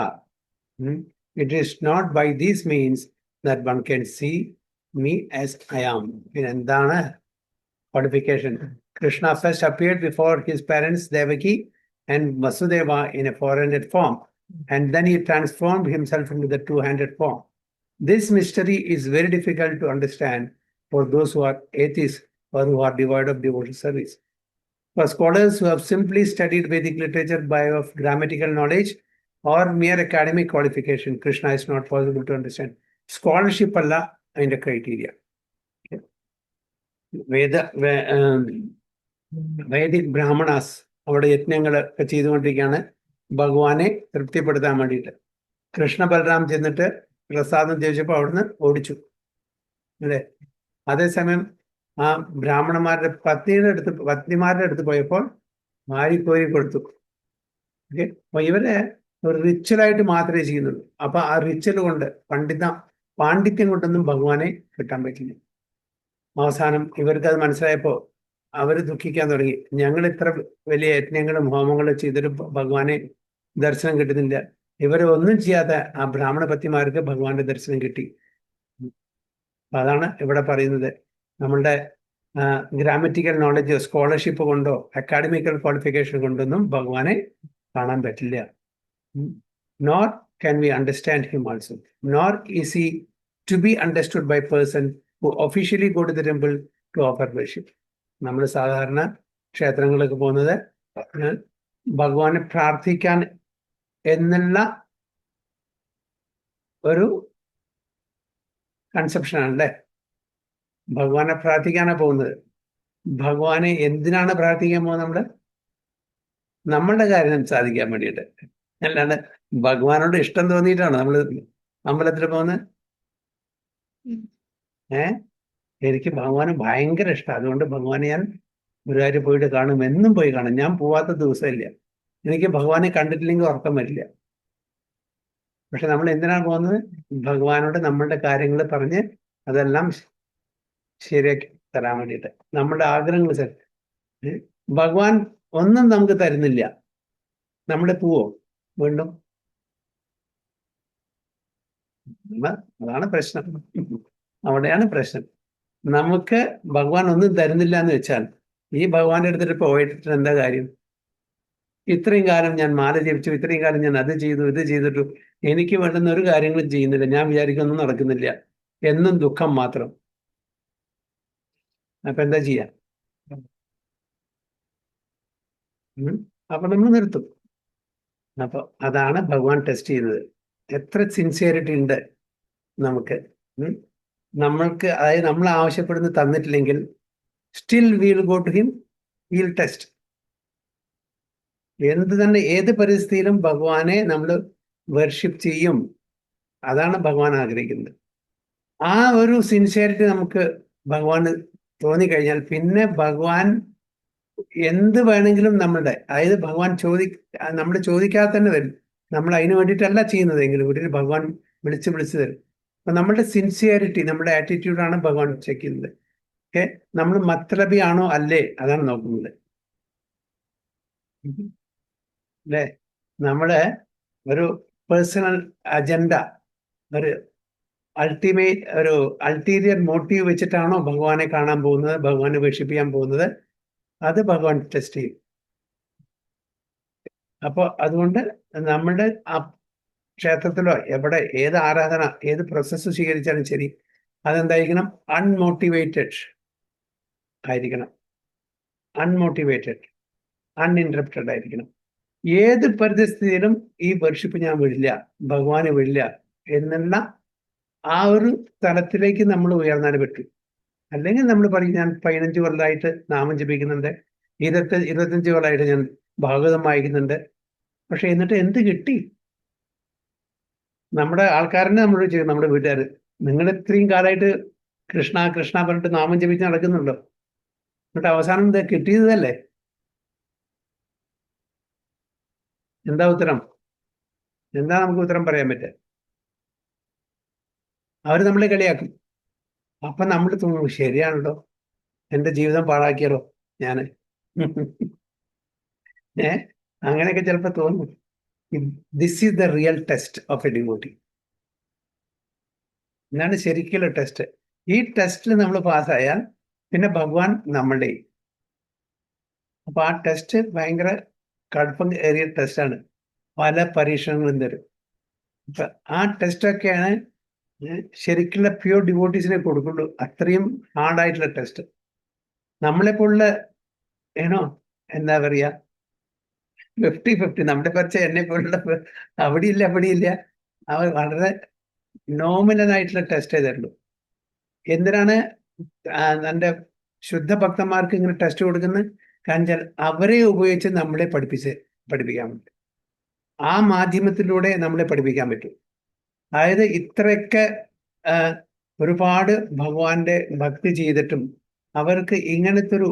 It is not by these means that one can see me as I am. പിന്നെ എന്താണ് qualification? Krishna first appeared before his parents Devaki and Vasudeva in a four-handed form, and then he transformed himself into the two-handed form. This mystery is very difficult to understand for those who are atheists or who are devoid of devotional service. For scholars who have simply studied Vedic literature by of grammatical knowledge or mere academic qualification, Krishna is not possible to understand. Scholarship alla അതിന്റെ ക്രൈറ്റീരിയ. വേദിക് ബ്രാഹ്മണാസ് അവിടെ യജ്ഞങ്ങളൊക്കെ ചെയ്തുകൊണ്ടിരിക്കുകയാണ് ഭഗവാനെ തൃപ്തിപ്പെടുത്താൻ വേണ്ടിയിട്ട്. കൃഷ്ണ ബലറാം ചെന്നിട്ട് പ്രസാദം ചോദിച്ചപ്പോൾ അവിടുന്ന് ഓടിച്ചു അല്ലേ. അതേസമയം ആ ബ്രാഹ്മണന്മാരുടെ പത്നിമാരുടെ അടുത്ത് പോയപ്പോൾ വാരിക്കോരി കൊടുത്തു. ഓക്കെ, അപ്പൊ ഇവരെ ഒരു റിച്വലായിട്ട് മാത്രമേ ചെയ്യുന്നുള്ളൂ. അപ്പൊ ആ റിച്വൽ കൊണ്ട് പാണ്ഡിത്യം കൊണ്ടൊന്നും ഭഗവാനെ കിട്ടാൻ പറ്റില്ല. അവസാനം ഇവർക്ക് അത് മനസ്സിലായപ്പോൾ അവർ ദുഃഖിക്കാൻ തുടങ്ങി. ഞങ്ങൾ ഇത്ര വലിയ യജ്ഞങ്ങളും ഹോമങ്ങളും ചെയ്തിട്ട് ഭഗവാനെ ദർശനം കിട്ടുന്നില്ല. ഇവരെ ഒന്നും ചെയ്യാത്ത ആ ബ്രാഹ്മണ പത്നിമാർക്ക് ഭഗവാന്റെ ദർശനം കിട്ടി. അതാണ് ഇവിടെ പറയുന്നത്. നമ്മളുടെ ഗ്രാമറ്റിക്കൽ നോളജ്, സ്കോളർഷിപ്പ് കൊണ്ടോ അക്കാഡമിക്കൽ ക്വാളിഫിക്കേഷൻ കൊണ്ടൊന്നും ഭഗവാനെ കാണാൻ പറ്റില്ല. Nor can we understand him also, nor is he to be understood by person who officially go to the temple to offer worship. നമ്മൾ സാധാരണ ക്ഷേത്രങ്ങളിലൊക്കെ പോകുന്നത് ഭഗവാനെ പ്രാർത്ഥിക്കാൻ എന്നുള്ള ഒരു കൺസെപ്ഷനാണല്ലേ. ഭഗവാനെ പ്രാർത്ഥിക്കാനാണ് പോകുന്നത്. ഭഗവാനെ എന്തിനാണ് പ്രാർത്ഥിക്കാൻ പോകുന്നത്? നമ്മളുടെ കാര്യം സാധിക്കാൻ വേണ്ടിയിട്ട്, അല്ലാണ്ട് ഭഗവാനോട് ഇഷ്ടം തോന്നിയിട്ടാണ് നമ്മൾ അമ്പലത്തിൽ പോകുന്നത്. എനിക്ക് ഭഗവാന് ഭയങ്കര ഇഷ്ടം, അതുകൊണ്ട് ഭഗവാനെ ഞാൻ ഗുരുവായൂർ പോയിട്ട് കാണും, എന്നും പോയി കാണും. ഞാൻ പോവാത്ത ദിവസമില്ല. എനിക്ക് ഭഗവാനെ കണ്ടിട്ടില്ലെങ്കിൽ ഉറക്കം വരില്ല. പക്ഷെ നമ്മൾ എന്തിനാണ് പോകുന്നത്? ഭഗവാനോട് നമ്മളുടെ കാര്യങ്ങൾ പറഞ്ഞ് അതെല്ലാം ശരിയാക്കി തരാൻ വേണ്ടിയിട്ട്, നമ്മുടെ ആഗ്രഹങ്ങൾ. ഭഗവാൻ ഒന്നും നമുക്ക് തരുന്നില്ല. നമ്മുടെ പോവോ വീണ്ടും? അതാണ് പ്രശ്നം. അവിടെയാണ് പ്രശ്നം. നമുക്ക് ഭഗവാൻ ഒന്നും തരുന്നില്ല എന്ന് വെച്ചാൽ ഈ ഭഗവാന്റെ അടുത്തിട്ട് പോയിട്ട് എന്താ കാര്യം? ഇത്രയും കാലം ഞാൻ മാല ജപിച്ചു, ഇത്രയും കാലം ഞാൻ അത് ചെയ്തു, ഇത് ചെയ്തിട്ടു, എനിക്ക് വേണ്ടുന്ന ഒരു കാര്യങ്ങളും ചെയ്യുന്നില്ല. ഞാൻ വിചാരിക്കൊന്നും നടക്കുന്നില്ല, എന്നും ദുഃഖം മാത്രം. അപ്പൊ എന്താ ചെയ്യാ? അപ്പൊ നമ്മൾ നിർത്തും. അപ്പൊ അതാണ് ഭഗവാൻ ടെസ്റ്റ് ചെയ്യുന്നത്. എത്ര സിൻസിയറിറ്റി ഉണ്ട് നമുക്ക്. നമ്മൾക്ക്, അതായത് നമ്മൾ ആവശ്യപ്പെടുന്നത് തന്നിട്ടില്ലെങ്കിൽ still will go to him, will test. എന്ത് തന്നെ, ഏത് പരിസ്ഥിതിയിലും ഭഗവാനെ നമ്മൾ വർഷിപ്പ് ചെയ്യും. അതാണ് ഭഗവാൻ ആഗ്രഹിക്കുന്നത്. ആ ഒരു സിൻസിയറിറ്റി നമുക്ക് ഭഗവാന് തോന്നിക്കഴിഞ്ഞാൽ പിന്നെ ഭഗവാൻ എന്ത് വേണമെങ്കിലും നമ്മളുടെ, അതായത് ഭഗവാൻ നമ്മൾ ചോദിക്കാതെ തന്നെ തരും. നമ്മൾ അതിന് വേണ്ടിയിട്ടല്ല ചെയ്യുന്നതെങ്കിലും ഒരു ഭഗവാൻ വിളിച്ച് തരും. അപ്പൊ നമ്മളുടെ സിൻസിയറിറ്റി, നമ്മുടെ ആറ്റിറ്റ്യൂഡാണ് ഭഗവാൻ ചെക്ക് ചെയ്യുന്നത്. ഓക്കെ, നമ്മൾ മത്ലബി ആണോ അല്ലേ, അതാണ് നോക്കുന്നത് അല്ലേ. നമ്മള് ഒരു പേഴ്സണൽ അജണ്ട, ഒരു അൾട്ടീരിയർ മോട്ടീവ് വെച്ചിട്ടാണോ ഭഗവാനെ കാണാൻ പോകുന്നത്, ഭഗവാനെ വർഷിപ്പിക്കാൻ പോകുന്നത്? അത് ഭഗവാൻ ടെസ്റ്റ് ചെയ്യും. അപ്പോൾ അതുകൊണ്ട് നമ്മുടെ ആ ക്ഷേത്രത്തിലോ എവിടെ ഏത് ആരാധന, ഏത് പ്രോസസ്സ് സ്വീകരിച്ചാലും ശരി, അതെന്തായിരിക്കണം? അൺമോട്ടിവേറ്റഡ് ആയിരിക്കണം. അൺഇൻറ്ററപ്റ്റഡ് ആയിരിക്കണം. ഏത് പരിസ്ഥിതിയിലും ഈ വർഷിപ്പ് ഞാൻ വിടില്ല, ഭഗവാനെ വിടില്ല എന്നുള്ള ആ ഒരു തലത്തിലേക്ക് നമ്മൾ ഉയർന്നാലും പറ്റും. അല്ലെങ്കിൽ നമ്മൾ പറയും, ഞാൻ 15 കൊല്ലമായിട്ട് നാമം ജപിക്കുന്നുണ്ട്, 25 കൊല്ലമായിട്ട് ഞാൻ ഭാഗവതം വായിക്കുന്നുണ്ട്, പക്ഷെ എന്നിട്ട് എന്ത് കിട്ടി? നമ്മുടെ ആൾക്കാരനെ നമ്മളോട് ചെയ്യും, നമ്മുടെ വീട്ടുകാർ. നിങ്ങൾ ഇത്രയും കാലമായിട്ട് കൃഷ്ണ കൃഷ്ണ പറഞ്ഞിട്ട് നാമം ജപിച്ച് നടക്കുന്നുണ്ടോ? എന്നിട്ട് അവസാനം ഇത് കിട്ടിയതല്ലേ? എന്താ ഉത്തരം? എന്താ നമുക്ക് ഉത്തരം പറയാൻ പറ്റുക? അവർ നമ്മളെ കളിയാക്കും. അപ്പൊ നമ്മൾ തോന്നും, ശരിയാണല്ലോ, എന്റെ ജീവിതം പാഴാക്കിയാലോ ഞാന്. അങ്ങനെയൊക്കെ ചിലപ്പോ തോന്നും. This is the real test of A devotee. ഇതാണ് ശരിക്കുള്ള ടെസ്റ്റ്. ഈ ടെസ്റ്റിൽ നമ്മൾ പാസ്സായാൽ പിന്നെ ഭഗവാൻ നമ്മളുടെ. അപ്പൊ ആ ടെസ്റ്റ് ഭയങ്കര കടുപ്പം ഏറിയ ടെസ്റ്റാണ്. പല പരീക്ഷണങ്ങളും തരും. അപ്പൊ ആ ടെസ്റ്റൊക്കെയാണ് ശരിക്കുള്ള പ്യൂർ ഡിവോട്ടീസിനെ കൊടുക്കുള്ളൂ. അത്രയും ഹാർഡായിട്ടുള്ള ടെസ്റ്റ്. നമ്മളെപ്പോലുള്ള എന്താ പറയാ, 50-50. നമ്മുടെ പറിച്ച എന്നെ പോലുള്ള അവിടെയില്ല. അവർ വളരെ നോമിനലായിട്ടുള്ള ടെസ്റ്റ് ചെയ്തിട്ടുള്ളൂ. എന്തിനാണ് തൻ്റെ ശുദ്ധ ഭക്തന്മാർക്ക് ഇങ്ങനെ ടെസ്റ്റ് കൊടുക്കുന്നത്? കാരണം വെച്ചാൽ അവരെ ഉപയോഗിച്ച് നമ്മളെ പഠിപ്പിക്കാൻ പറ്റും. ആ മാധ്യമത്തിലൂടെ നമ്മളെ പഠിപ്പിക്കാൻ പറ്റും. അതായത് ഇത്രയൊക്കെ ഒരുപാട് ഭഗവാന്റെ ഭക്തി ചെയ്തിട്ടും അവർക്ക് ഇങ്ങനത്തെ ഒരു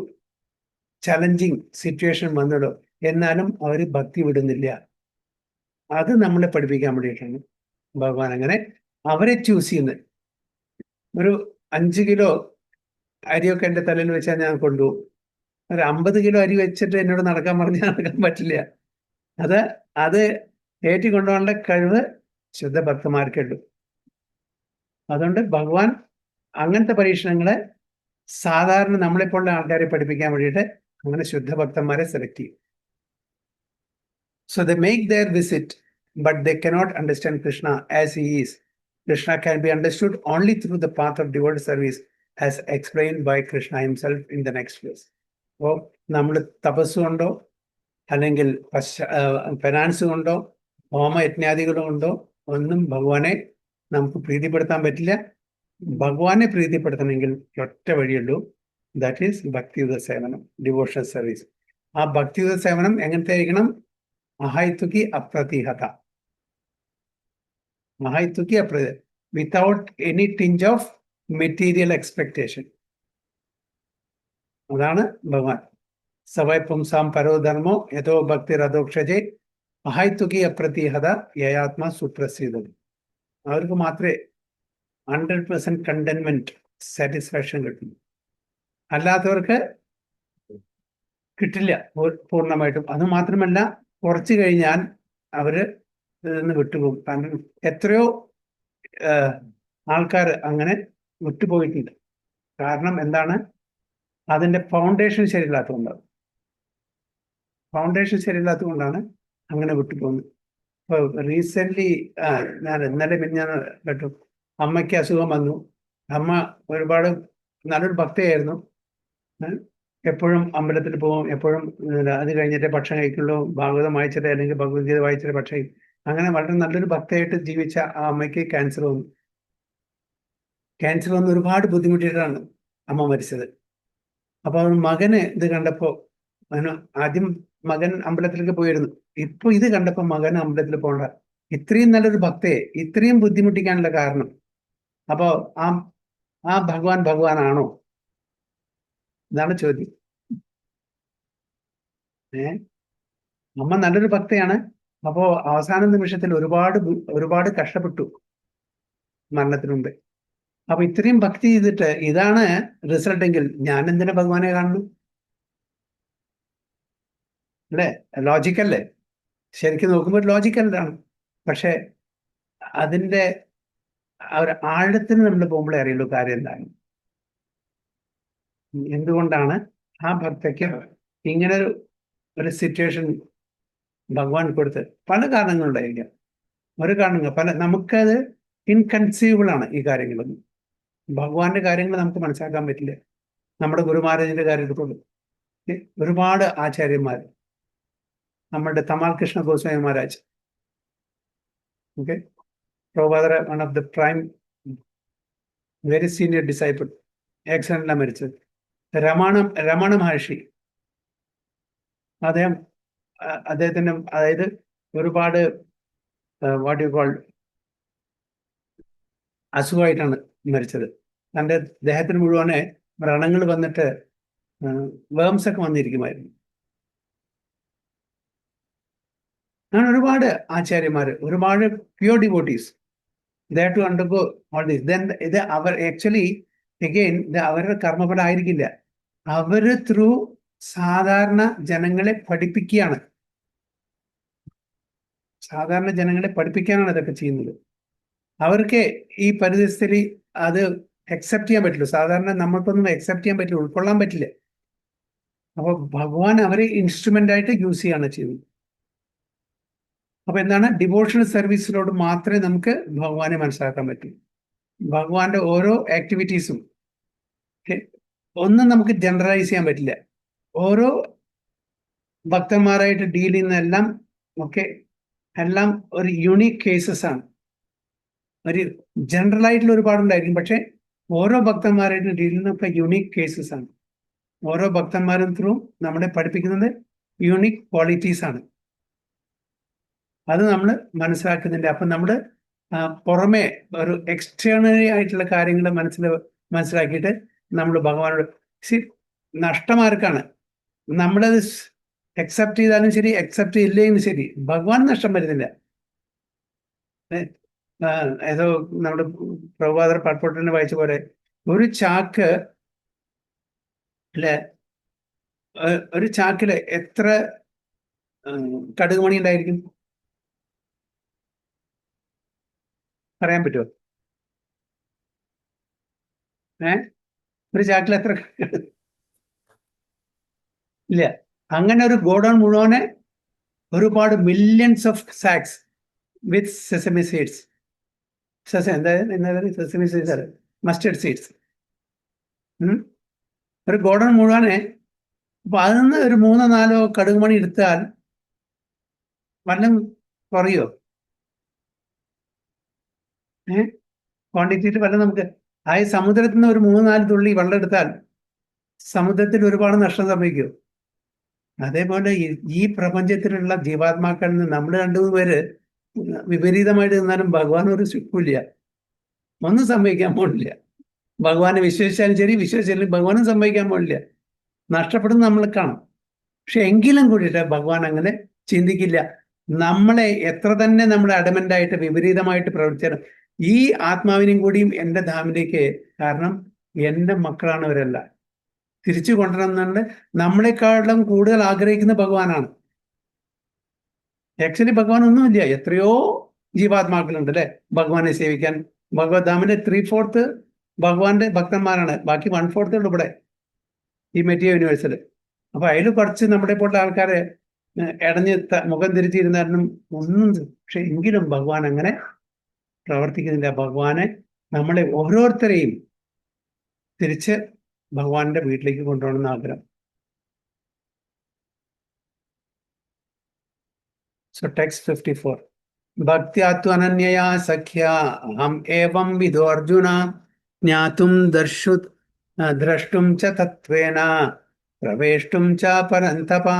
ചലഞ്ചിങ് സിറ്റുവേഷൻ വന്നിടോ, എന്നാലും അവർ ഭക്തി വിടുന്നില്ല. അത് നമ്മളെ പഠിപ്പിക്കാൻ വേണ്ടിയിട്ടാണ് ഭഗവാൻ അങ്ങനെ അവരെ ചൂസ് ചെയ്യുന്നത്. ഒരു 5 കിലോ അരിയൊക്കെ എൻ്റെ തലയിൽ വെച്ചാൽ ഞാൻ കൊണ്ടുപോകും. ഒരു 50 കിലോ അരി വെച്ചിട്ട് എന്നോട് നടക്കാൻ പറഞ്ഞാൽ നടക്കാൻ പറ്റില്ല. അത് ഏറ്റിക്കൊണ്ടുപോകാനുള്ള കഴിവ് ശുദ്ധ ഭക്തന്മാർക്കുള്ളൂ. അതുകൊണ്ട് ഭഗവാൻ അങ്ങനത്തെ പരീക്ഷണങ്ങളെ സാധാരണ നമ്മളെപ്പോലുള്ള ആൾക്കാരെ പഠിപ്പിക്കാൻ വേണ്ടിയിട്ട് അങ്ങനെ ശുദ്ധ ഭക്തന്മാരെ സെലക്ട് ചെയ്യും. So they make their visit, but they cannot understand Krishna as he is. Krishna can be understood only through the path of devoted service, as explained by Krishna himself in the next verse. അപ്പോൾ നമ്മൾ തപസ് കൊണ്ടോ അല്ലെങ്കിൽ ഫിനാൻസ് കൊണ്ടോ ഹോമയജ്ഞാദികൾ കൊണ്ടോ ഒന്നും ഭഗവാനെ നമുക്ക് പ്രീതിപ്പെടുത്താൻ പറ്റില്ല. ഭഗവാനെ പ്രീതിപ്പെടുത്തണമെങ്കിൽ ഒറ്റ വഴിയുള്ളൂ, ദാറ്റ് ഈസ് ഭക്തിയുത സേവനം, ഡിവോഷണൽ സർവീസ്. ആ ഭക്തിയുത സേവനം എങ്ങനത്തെ ആയിരിക്കണം? അഹൈതുകി അപ്രതിഹത, without any tinge of material expectation. അതാണ് ഭഗവാൻ. സവൈ പുംസാം പരോധർമ്മോ യഥോ ഭക്തിരധോക്ഷജേ അഹൈതുകി അപ്രതിഹത യയാത്മ സുപ്രസീദം. അവർക്ക് മാത്രമേ 100% കണ്ടന്റ്മെന്റ്, സാറ്റിസ്ഫാക്ഷൻ കിട്ടുന്നു. അല്ലാത്തവർക്ക് കിട്ടില്ല പൂർണ്ണമായിട്ടും. അത് മാത്രമല്ല, കുറച്ച് കഴിഞ്ഞാൽ അവര് ഇതിൽ നിന്ന് വിട്ടുപോകും. കാരണം എത്രയോ ആൾക്കാർ അങ്ങനെ വിട്ടുപോയിട്ടുണ്ട്. കാരണം എന്താണ്? അതിന്റെ ഫൗണ്ടേഷൻ ശരിയില്ലാത്തതുകൊണ്ടാണ്. അങ്ങനെ വിട്ടുപോകുന്നത്. ഇപ്പൊ റീസെന്റ് ഞാൻ ഇന്നലെ ഞാൻ കേട്ടു, അമ്മയ്ക്ക് അസുഖം വന്നു. അമ്മ ഒരുപാട് നല്ലൊരു ഭക്തയായിരുന്നു. എപ്പോഴും അമ്പലത്തിൽ പോകും, എപ്പോഴും അത് കഴിഞ്ഞിട്ട് ഭക്ഷണം കഴിക്കുള്ളൂ, ഭാഗവതം വായിച്ചിട്ട് അല്ലെങ്കിൽ ഭഗവത്ഗീത വായിച്ചിട്ട് ഭക്ഷണം. അങ്ങനെ വളരെ നല്ലൊരു ഭക്തയായിട്ട് ജീവിച്ച ആ അമ്മയ്ക്ക് ക്യാൻസർ വന്ന് ഒരുപാട് ബുദ്ധിമുട്ടിയിട്ടാണ് അമ്മ മരിച്ചത്. അപ്പൊ മകന് ഇത് കണ്ടപ്പോ, ആദ്യം മകൻ അമ്പലത്തിലേക്ക് പോയിരുന്നു. ഇപ്പൊ ഇത് കണ്ടപ്പോ മകൻ അമ്പലത്തിൽ പോകണ്ട, ഇത്രയും നല്ലൊരു ഭക്തയെ ഇത്രയും ബുദ്ധിമുട്ടിക്കാനുള്ള കാരണം. അപ്പോ ആ ഭഗവാനാണോ? ഇതാണ് ചോദ്യം. അമ്മ നല്ലൊരു ഭക്തയാണ്. അപ്പോ അവസാന നിമിഷത്തിൽ ഒരുപാട് കഷ്ടപ്പെട്ടു മരണത്തിന് മുമ്പ്. അപ്പൊ ഇത്രയും ഭക്തി ചെയ്തിട്ട് ഇതാണ് റിസൾട്ട് എങ്കിൽ ഞാൻ എന്തിനാ ഭഗവാനെ കാണുന്നു? അല്ലേ? ലോജിക്കല്ലേ? ശരിക്കും നോക്കുമ്പോൾ ലോജിക്കലാണ്. പക്ഷെ അതിന്റെ ഒരു ആഴത്തിന് നമ്മൾ പോകുമ്പോഴേ അറിയുള്ളൂ കാര്യം എന്താണ്. എന്തുകൊണ്ടാണ് ആ ഭക്തയ്ക്ക് ഇങ്ങനെ ഒരു സിറ്റുവേഷൻ ഭഗവാൻ കൊടുത്ത്? പല കാരണങ്ങളുണ്ടായിരിക്കാം. ഒരു കാരണങ്ങൾ നമുക്കത് ഇൻകൺസീവബിൾ ആണ്. ഈ കാര്യങ്ങളൊന്നും ഭഗവാന്റെ കാര്യങ്ങൾ നമുക്ക് മനസ്സിലാക്കാൻ പറ്റില്ല. നമ്മുടെ ഗുരു മഹാരാജിന്റെ കാര്യത്തിലുള്ളൂ. ഒരുപാട് ആചാര്യന്മാർ, നമ്മുടെ തമാൽ കൃഷ്ണ ഗോസ്വാമി മഹാരാജ്, പ്രഭുപാദർ, one of the prime very senior disciple, ആക്സിഡന്റിലാണ് മരിച്ചത്. രമണ മഹർഷി, അദ്ദേഹത്തിന് അതായത് ഒരുപാട് വാട്ട് യു കോൾ അസുഖമായിട്ടാണ് മരിച്ചത്. തൻ്റെ ദേഹത്തിന് മുഴുവനെ വ്രണങ്ങൾ വന്നിട്ട് വേംസ് ഒക്കെ വന്നിരിക്കുമായിരുന്നു. അങ്ങനെ ഒരുപാട് ആചാര്യന്മാർ, ഒരുപാട് pure devotees they have to undergo all this. Then ഇത് അവർ ആക്ച്വലി again ഇത് അവരുടെ കർമ്മഫലം ആയിരിക്കില്ല. അവര് ത്രൂ സാധാരണ ജനങ്ങളെ പഠിപ്പിക്കുകയാണ്. സാധാരണ ജനങ്ങളെ പഠിപ്പിക്കാനാണ് ഇതൊക്കെ ചെയ്യുന്നത്. അവർക്ക് ഈ പരിസ്ഥിതി അത് അക്സെപ്റ്റ് ചെയ്യാൻ പറ്റില്ല. സാധാരണ നമ്മൾക്കൊന്നും അക്സെപ്റ്റ് ചെയ്യാൻ പറ്റില്ല, ഉൾക്കൊള്ളാൻ പറ്റില്ല. അപ്പോൾ ഭഗവാൻ അവരെ ഇൻസ്ട്രുമെന്റ് ആയിട്ട് യൂസ് ചെയ്യാണ് ചെയ്യുന്നത്. അപ്പൊ എന്താണ്, ഡിവോഷണൽ സർവീസിലോട് മാത്രമേ നമുക്ക് ഭഗവാനെ മനസ്സിലാക്കാൻ പറ്റൂ. ഭഗവാന്റെ ഓരോ ആക്ടിവിറ്റീസും ഒന്നും നമുക്ക് ജനറലൈസ് ചെയ്യാൻ പറ്റില്ല. ഓരോ ഭക്തന്മാരായിട്ട് ഡീൽ ചെയ്യുന്നതെല്ലാം എല്ലാം ഒരു യുണീക്ക് കേസസ് ആണ്. ഒരു ജനറൽ ആയിട്ടുള്ള ഒരുപാടുണ്ടായിരിക്കും, പക്ഷെ ഓരോ ഭക്തന്മാരായിട്ട് ഡീൽ ചെയ്യുന്നൊക്കെ യുണീക്ക് കേസസ് ആണ്. ഓരോ ഭക്തന്മാരും ത്രൂ നമ്മളെ പഠിപ്പിക്കുന്നത് യുണീക്ക് ക്വാളിറ്റീസ് ആണ്. അത് നമ്മൾ മനസ്സിലാക്കുന്നുണ്ട്. അപ്പം നമ്മൾ പുറമെ ഒരു എക്സ്റ്റേണലി ആയിട്ടുള്ള കാര്യങ്ങൾ മനസ്സിലാക്കിയിട്ട് നമ്മൾ ഭഗവാനോട് നഷ്ടമാർക്കാണ്. നമ്മളത് അക്സെപ്റ്റ് ചെയ്താലും ശരി, അക്സെപ്റ്റ് ചെയ്യില്ലെങ്കിലും ശരി, ഭഗവാൻ നഷ്ടം വരുന്നില്ല. ഏതോ നമ്മുടെ പ്രഭാതർ പട്പോട്ടിനെ വായിച്ച പോലെ ഒരു ചാക്കില് എത്ര കടുകുമണി ഉണ്ടായിരിക്കും പറയാൻ പറ്റുമോ? ഒരു ചാക്കിൽ എത്ര ഇല്ല. അങ്ങനെ ഒരു ഗോഡൗൺ മുഴുവനെ ഒരുപാട് millions of sacks with sesame seeds. Sesame seeds അല്ല, മസ്റ്റർഡ് സീഡ്സ്. ഒരു ഗോഡൗൺ മുഴുവനെ. അപ്പൊ അതിൽ നിന്ന് ഒരു 3-4 കടുകുമണി എടുത്താൽ വല്ലതും കുറയോ? ക്വാണ്ടിറ്റിയിൽ വല്ലതും നമുക്ക് സമുദ്രത്തിൽ നിന്ന് ഒരു 3-4 തുള്ളി വെള്ളം എടുത്താൽ സമുദ്രത്തിൽ ഒരുപാട് നഷ്ടം സംഭവിക്കും. അതേപോലെ ഈ പ്രപഞ്ചത്തിലുള്ള ജീവാത്മാക്കളിൽ നിന്ന് നമ്മൾ 2-3 പേര് വിപരീതമായിട്ട് നിന്നാലും ഭഗവാൻ ഒരു സുഖമില്ല, ഒന്നും സംഭവിക്കാൻ പോണില്ല. ഭഗവാനെ വിശ്വസിച്ചാലും ശരി, വിശ്വസിച്ചാലും ഭഗവാനും സംഭവിക്കാൻ പോണില്ല. നഷ്ടപ്പെടുന്ന നമ്മൾ കാണും. പക്ഷെ എങ്കിലും കൂടിയിട്ട് ഭഗവാൻ അങ്ങനെ ചിന്തിക്കില്ല. നമ്മളെ എത്ര തന്നെ നമ്മൾ അഡമൻ്റായിട്ട് വിപരീതമായിട്ട് പ്രവർത്തിച്ചാലും ഈ ആത്മാവിനെയും കൂടിയും എൻ്റെ ധാമിലേക്ക്, കാരണം എൻ്റെ മക്കളാണ് അവരല്ല, തിരിച്ചു കൊണ്ടുവരണമെന്നുണ്ട്. നമ്മളെക്കാളും കൂടുതൽ ആഗ്രഹിക്കുന്ന ഭഗവാനാണ്. ആക്ച്വലി ഭഗവാൻ ഒന്നുമില്ല, എത്രയോ ജീവാത്മാക്കളുണ്ട് അല്ലെ ഭഗവാനെ സേവിക്കാൻ. ഭഗവത്ധാമിന്റെ 3/4 ഭഗവാന്റെ ഭക്തന്മാരാണ്, ബാക്കി 1/4 ഇവിടെ ഈ മെറ്റീരിയൽ യൂണിവേഴ്സിൽ. അപ്പൊ അതിൽ കുറച്ച് നമ്മുടെ പോലുള്ള ആൾക്കാരെ ഇടഞ്ഞ് മുഖം തിരിച്ചിരുന്നാലും ഒന്നും. പക്ഷെ എങ്കിലും ഭഗവാൻ അങ്ങനെ പ്രവർത്തിക്കുന്നില്ല. ഭഗവാനെ നമ്മളെ ഓരോരുത്തരെയും തിരിച്ച് ഭഗവാന്റെ വീട്ടിലേക്ക് കൊണ്ടുപോകണമെന്ന് ആഗ്രഹം. So text 54. Bhaktya tu ananyaya sakhya aham evam vido Arjuna jnatum drashtum cha tatvena praveshtum cha parantapa.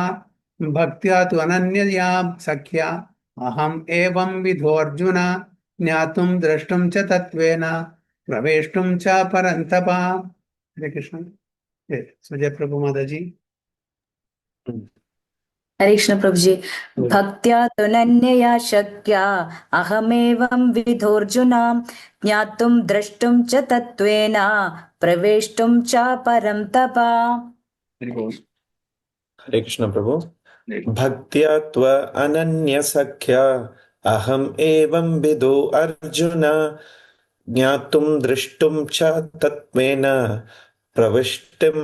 Bhaktya tu ananyaya sakhya aham evam vido Arjuna jnatum drashtum cha tatvena praveshtum cha parantapa. Hare Krishna. Yes, Sujay Prabhu Mataji.
ഹരേ കൃഷ്ണ പ്രഭുജി. ഭക്ത്യാ തുനന്യയാ ശക്യാ അഹമേവം വിധോർജുന ജ്ഞാതും ദ്രഷ്ടും ച തത്വേന പ്രവേഷ്ടും ച പരം തപ.
ഹരേ കൃഷ്ണ പ്രഭു. ഭക്ത്യാ ത്വ അനന്യസഖ്യാ അഹം ഏവം വിദോ അർജുന ജ്ഞാതും ദ്രഷ്ടും ച തത്വേന പ്രവിഷ്ടം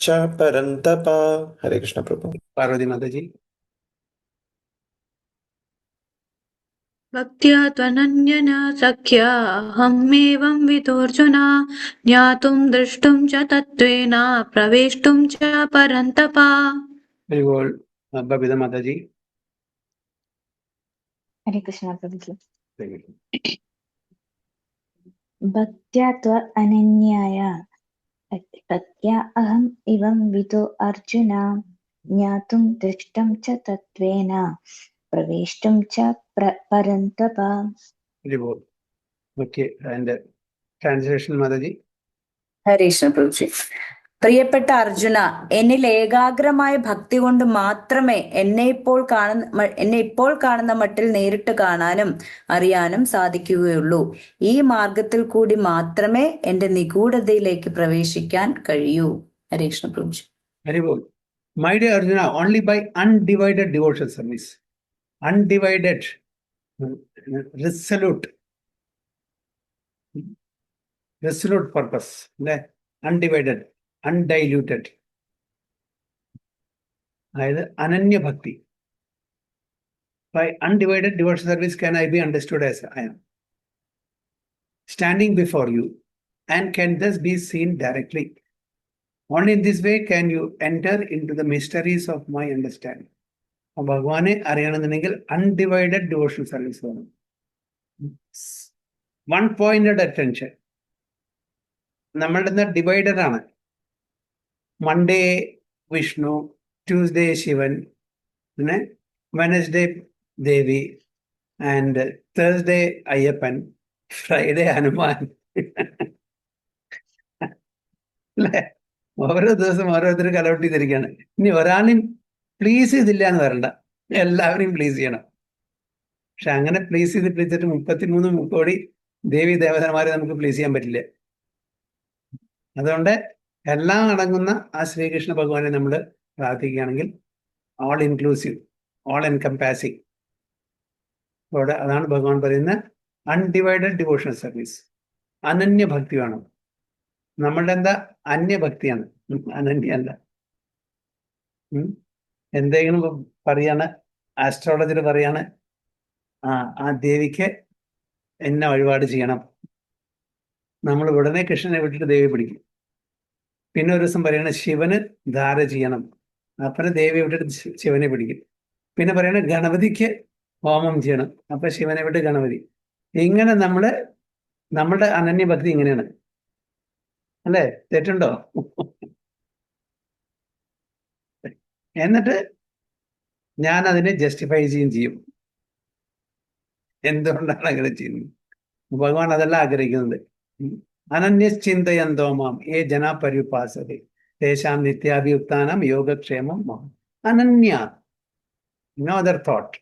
ച പരന്തപ. ഹരേ കൃഷ്ണ പ്രഭു.
പാർവതി മാതാജി.
ഭക്ത്യാ ത്വനന്യന സഖ്യാ അഹമേവം വിദോർജുന ജ്ഞാതും ദ്രഷ്ടും ച തത്വേന പ്രവേഷ്ടും ച പരന്തപ.
Very well. Babita Mataji.
Hare Krishna Prabhuji. Bhaktya tva ananyaya satya aham evam vido Arjuna jnatum drishtam cha tatvena praveshtum cha parantapa.
Very well. Okay, and Translation, Mataji.
ഹരീഷ്ണ പ്രഭുജി. പ്രിയപ്പെട്ട അർജുന, എന്നിൽ ഏകാഗ്രമായ ഭക്തി കൊണ്ട് മാത്രമേ എന്നെ ഇപ്പോൾ കാണുന്ന മട്ടിൽ നേരിട്ട് കാണാനും അറിയാനും സാധിക്കുകയുള്ളൂ. ഈ മാർഗത്തിൽ കൂടി മാത്രമേ എന്റെ നിഗൂഢതയിലേക്ക് പ്രവേശിക്കാൻ കഴിയൂ. ഹരീഷ്ണ പ്രഭുജി.
Very good. My dear Arjuna, only by undivided devotional service, undivided, resolute purpose, undivided, undiluted, അതായത് അനന്യ ഭക്തി. By undivided devotional service can I be understood as I am, standing before you, and can thus be seen directly. Only in this way can you enter into the mysteries of my understanding. ഭഗവാനെ അറിയണമെന്നുണ്ടെങ്കിൽ അൺഡിവൈഡഡ് ഡിവോഷണൽ സർവീസ് വേണം. One pointed attention. നമ്മളുടെ ഡിവൈഡഡ് ആണ്. മൺഡേ വിഷ്ണു, ട്യൂസ്ഡേ ശിവൻ, പിന്നെ Wednesday Devi, and Thursday Ayyappan, Friday Hanuman. അല്ലേ? ഓരോ ദിവസം ഓരോരുത്തർ കലവട്ടി തിരിക്കുകയാണ്. ഇനി ഒരാളെയും പ്ലീസ് ചെയ്തില്ല എന്ന് പറയണ്ട, എല്ലാവരെയും പ്ലീസ് ചെയ്യണം. പക്ഷെ അങ്ങനെ പ്ലീസ് ചെയ്തിട്ട് 33 കോടി ദേവി ദേവതന്മാരെ നമുക്ക് പ്ലീസ് ചെയ്യാൻ പറ്റില്ല. അതുകൊണ്ട് എല്ലാം അടങ്ങുന്ന ആ ശ്രീകൃഷ്ണ ഭഗവാനെ നമ്മൾ പ്രാർത്ഥിക്കുകയാണെങ്കിൽ ഓൾ ഇൻക്ലൂസീവ്, ഓൾ എൻകംപാസിങ്. അവിടെ അതാണ് ഭഗവാൻ പറയുന്ന അൺഡിവൈഡഡ് ഡിവോഷണൽ സർവീസ്. അനന്യ ഭക്തി വേണം. നമ്മളുടെ എന്താ അന്യഭക്തിയാണ്, അനന്യല്ല. എന്തെങ്കിലും പറയാണ്, ആസ്ട്രോളജർ പറയാണ്, ആ ദേവിക്ക് എന്നെ വഴിപാട് ചെയ്യണം. നമ്മൾ ഉടനെ കൃഷ്ണനെ വിട്ടിട്ട് ദേവി പിടിക്കും. പിന്നെ ഒരു ദിവസം പറയണ ശിവന് ധാര ചെയ്യണം, അപ്പനെ ദേവി വിട്ടിട്ട് ശിവനെ പിടിക്കും. പിന്നെ പറയണ ഗണപതിക്ക് ഹോമം ചെയ്യണം, അപ്പൊ ശിവനെ വിട്ട് ഗണപതി. ഇങ്ങനെ നമ്മളുടെ അനന്യഭക്തി ഇങ്ങനെയാണ്. അല്ലേ? തെറ്റുണ്ടോ? എന്നിട്ട് ഞാൻ അതിനെ ജസ്റ്റിഫൈ ചെയ്യും. എന്തുകൊണ്ടാണ് അങ്ങനെ ചെയ്യുന്നത്? ഭഗവാൻ അതല്ല ആഗ്രഹിക്കുന്നത്. അനന്യശ്ചിന്തയന്തോ മാം ഏ ജനാ പര്യുപാസതേ തേഷാം നിത്യാഭിയുക്താനാം യോഗക്ഷേമം മാം. അനന്യ, no other thought,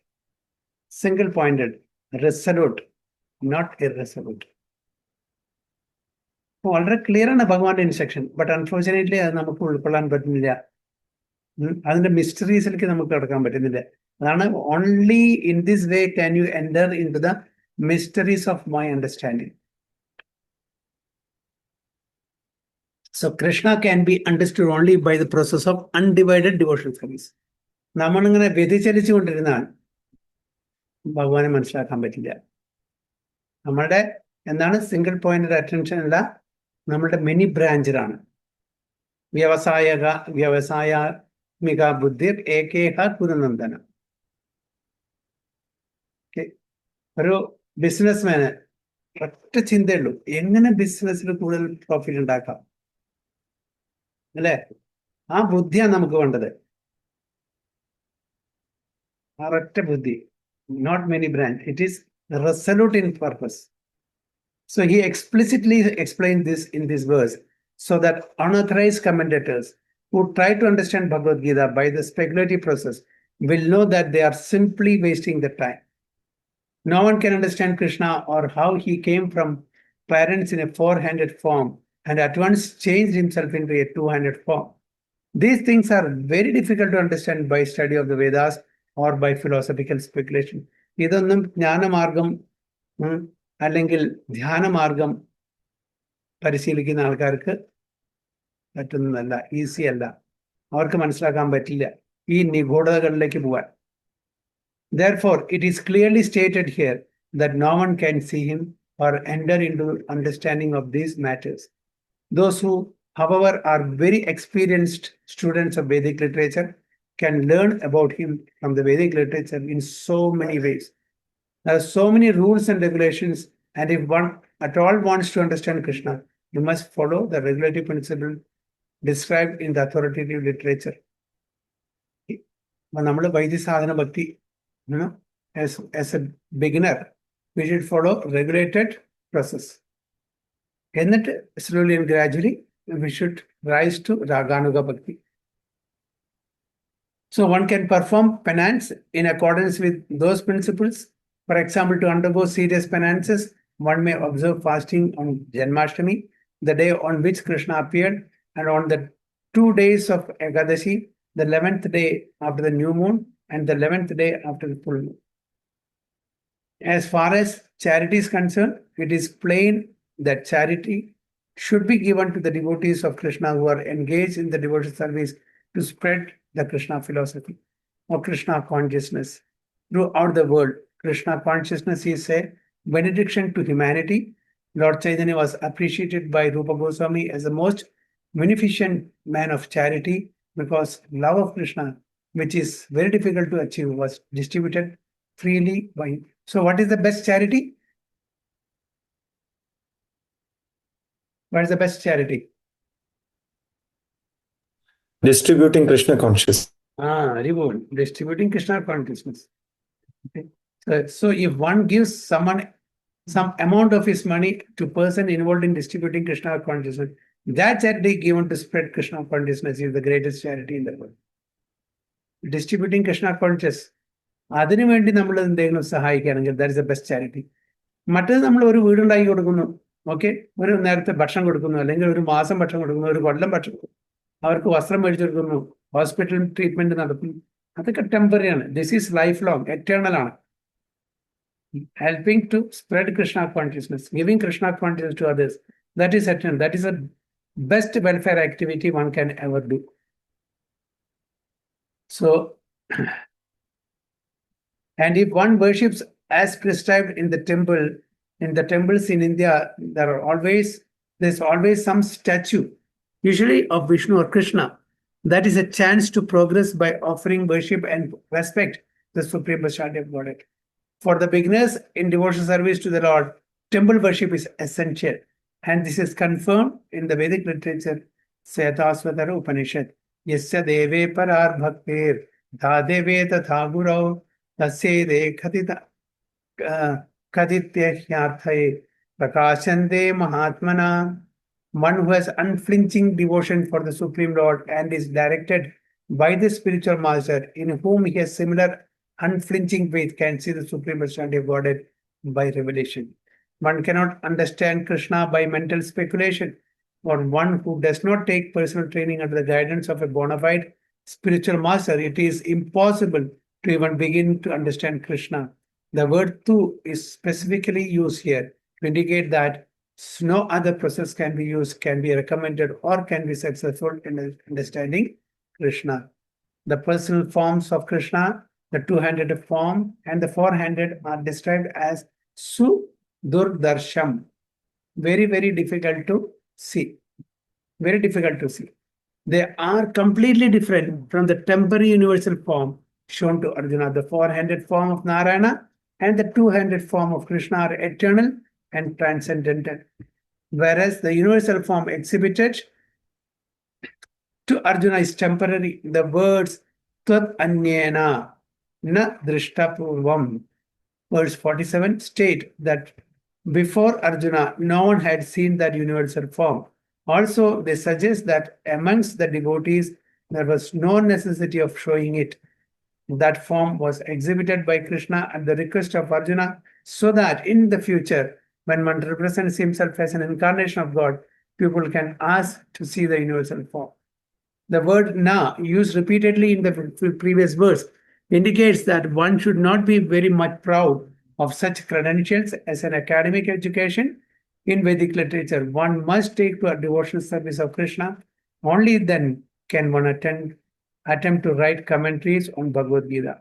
single pointed, resolute, not irresolute. വളരെ ക്ലിയർ ആണ് ഭഗവാന്റെ ഇൻസ്ട്രക്ഷൻ. ബട്ട് അൺഫോർച്ചുനേറ്റ്ലി അത് നമുക്ക് ഉൾക്കൊള്ളാൻ പറ്റുന്നില്ല. അതിന്റെ മിസ്റ്ററീസിലേക്ക് നമുക്ക് കടക്കാൻ പറ്റുന്നില്ല. അതാണ് only in this way can you enter into the mysteries of my understanding. So Krishna can be understood only by the process of undivided devotional service. നമ്മളിങ്ങനെ വ്യതിചലിച്ചു കൊണ്ടിരുന്നാൽ ഭഗവാനെ മനസ്സിലാക്കാൻ പറ്റില്ല. നമ്മളുടെ എന്താണ് സിംഗിൾ പോയിന്റഡ് അറ്റൻഷൻ അല്ല, നമ്മളുടെ മെനി ബ്രാഞ്ചിലാണ്. വ്യവസായമിക ബുദ്ധിർ ഏകേഹ കുരുനന്ദന. ഒരു ബിസിനസ്മാന് ഒറ്റ ചിന്തയുള്ളൂ, എങ്ങനെ ബിസിനസ്സിൽ കൂടുതൽ പ്രോഫിറ്റ് ഉണ്ടാക്കാം, അല്ലേ? ആ ബുദ്ധിയാണ് നമുക്ക് വേണ്ടത്, ആ ഒറ്റ ബുദ്ധി. Not many branch, it is resolute in purpose. So he explicitly explained this in this verse so that unauthorized commentators who try to understand Bhagavad Gita by the speculative process will know that they are simply wasting their time. No one can understand Krishna or how he came from parents in a 4-handed form and at once changed himself into a 2-handed form. These things are very difficult to understand by study of the Vedas or by philosophical speculation. ഇതൊന്നും ജ്ഞാനമാർഗം അല്ലെങ്കിൽ ധ്യാനമാർഗം പരിശീലിക്കുന്ന ആൾക്കാർക്ക് പറ്റുന്നതല്ല, ഈസി അല്ല, അവർക്ക് മനസ്സിലാക്കാൻ പറ്റില്ല ഈ നിഗൂഢതകളിലേക്ക് പോകാൻ. Therefore, it is clearly stated here that no one can see him or enter into understanding of these matters. Those who, however, are very experienced students of Vedic literature can learn about him from the Vedic literature in so many ways. There are so many rules and regulations, and if one at all wants to understand Krishna, you must follow the regulative principle described in the authoritative literature. നമ്മൾ വൈദ്യസാധന ഭക്തി, as a beginner, we should follow regulated process. എന്നിട്ട് slowly and gradually we should rise to Raganuga Bhakti. So one can perform penance in accordance with those principles. For example, to undergo serious penances, one may observe fasting on Janmashtami, the day on which Krishna appeared, and on the 2 days of Ekadashi, the 11th day after the new moon and the 11th day after the full moon. As far as charity is concerned, it is plain that charity should be given to the devotees of Krishna who are engaged in the devotional service to spread the Krishna philosophy or Krishna consciousness throughout the world. Krishna consciousness is a benediction to humanity. Lord Chaitanya was appreciated by Rupa Goswami as the most munificent man of charity because love of Krishna, which is very difficult to achieve, was distributed freely by him. So what is the best charity? What is the best charity?
Distributing Krishna consciousness.
Very good. Distributing Krishna consciousness. Okay. So if one gives someone some amount of his money to person involved in distributing Krishna consciousness, that charity given to spread Krishna consciousness is the greatest charity in the world. Distributing Krishna consciousness, അതിനു വേണ്ടി നമ്മൾ എന്തെങ്കിലും സഹായിക്കുകയാണെങ്കിൽ that is the best charity. മറ്റേത് നമ്മൾ ഒരു വീടുണ്ടാക്കി കൊടുക്കുന്നു, ഓക്കെ, ഒരു നേരത്തെ ഭക്ഷണം കൊടുക്കുന്നു, അല്ലെങ്കിൽ ഒരു മാസം ഭക്ഷണം കൊടുക്കുന്നു, ഒരു കൊല്ലം ഭക്ഷണം കൊടുക്കുന്നു, അവർക്ക് വസ്ത്രം മേടിച്ചു കൊടുക്കുന്നു, ഹോസ്പിറ്റൽ ട്രീറ്റ്മെന്റ് നടത്തുന്നു, അതൊക്കെ ടെമ്പററി ആണ്. This is life long, eternal ആണ്. Helping to spread Krishna consciousness, giving Krishna consciousness to others, that is eternal. That is the best welfare activity one can ever do. So, and if one worships as prescribed in the temple, in the temples in India, there's always some statue, usually of Vishnu or Krishna. That is a chance to progress by offering worship and respect the Supreme Personality of Godhead. For the beginners in devotional service to the Lord, temple worship is essential. And this is confirmed in the Vedic literature, Svetasvatara Upanishad. Yasya deve parar bhaktir, dhadeve tatha gurau, tasyede kadityarthaye, prakashante mahatmana. One who has unflinching devotion for the Supreme Lord and is directed by the spiritual master, in whom he has similar unflinching faith, can see the Supreme Personality of Godhead by revelation. One cannot understand Krishna by mental speculation. For one who does not take personal training under the guidance of a bona fide spiritual master, it is impossible to even begin to understand Krishna. The word tu is specifically used here to indicate that no other process can be recommended or can be successful in understanding Krishna. The personal forms of Krishna, the two-handed form and the four-handed, are described as Sudurdarsham. Very, very difficult to see. Very difficult to see. They are completely different from the temporary universal form shown to Arjuna. The four-handed form of Narayana and the two-handed form of Krishna are eternal and transcendental. Whereas the universal form exhibited to Arjuna is temporary. The words Tvat Anyena Na Drishtapurvam, verse 47, state that before Arjuna, no one had seen that universal form. Also, they suggest that amongst the devotees, there was no necessity of showing it. That form was exhibited by Krishna at the request of Arjuna, so that in the future, when one represents himself as an incarnation of God, people can ask to see the universal form. The word na, used repeatedly in the previous verse, indicates that one should not be very much proud of such credentials as an academic education in Vedic literature. One must take to a devotional service of Krishna. Only then can one attempt to write commentaries on Bhagavad Gita.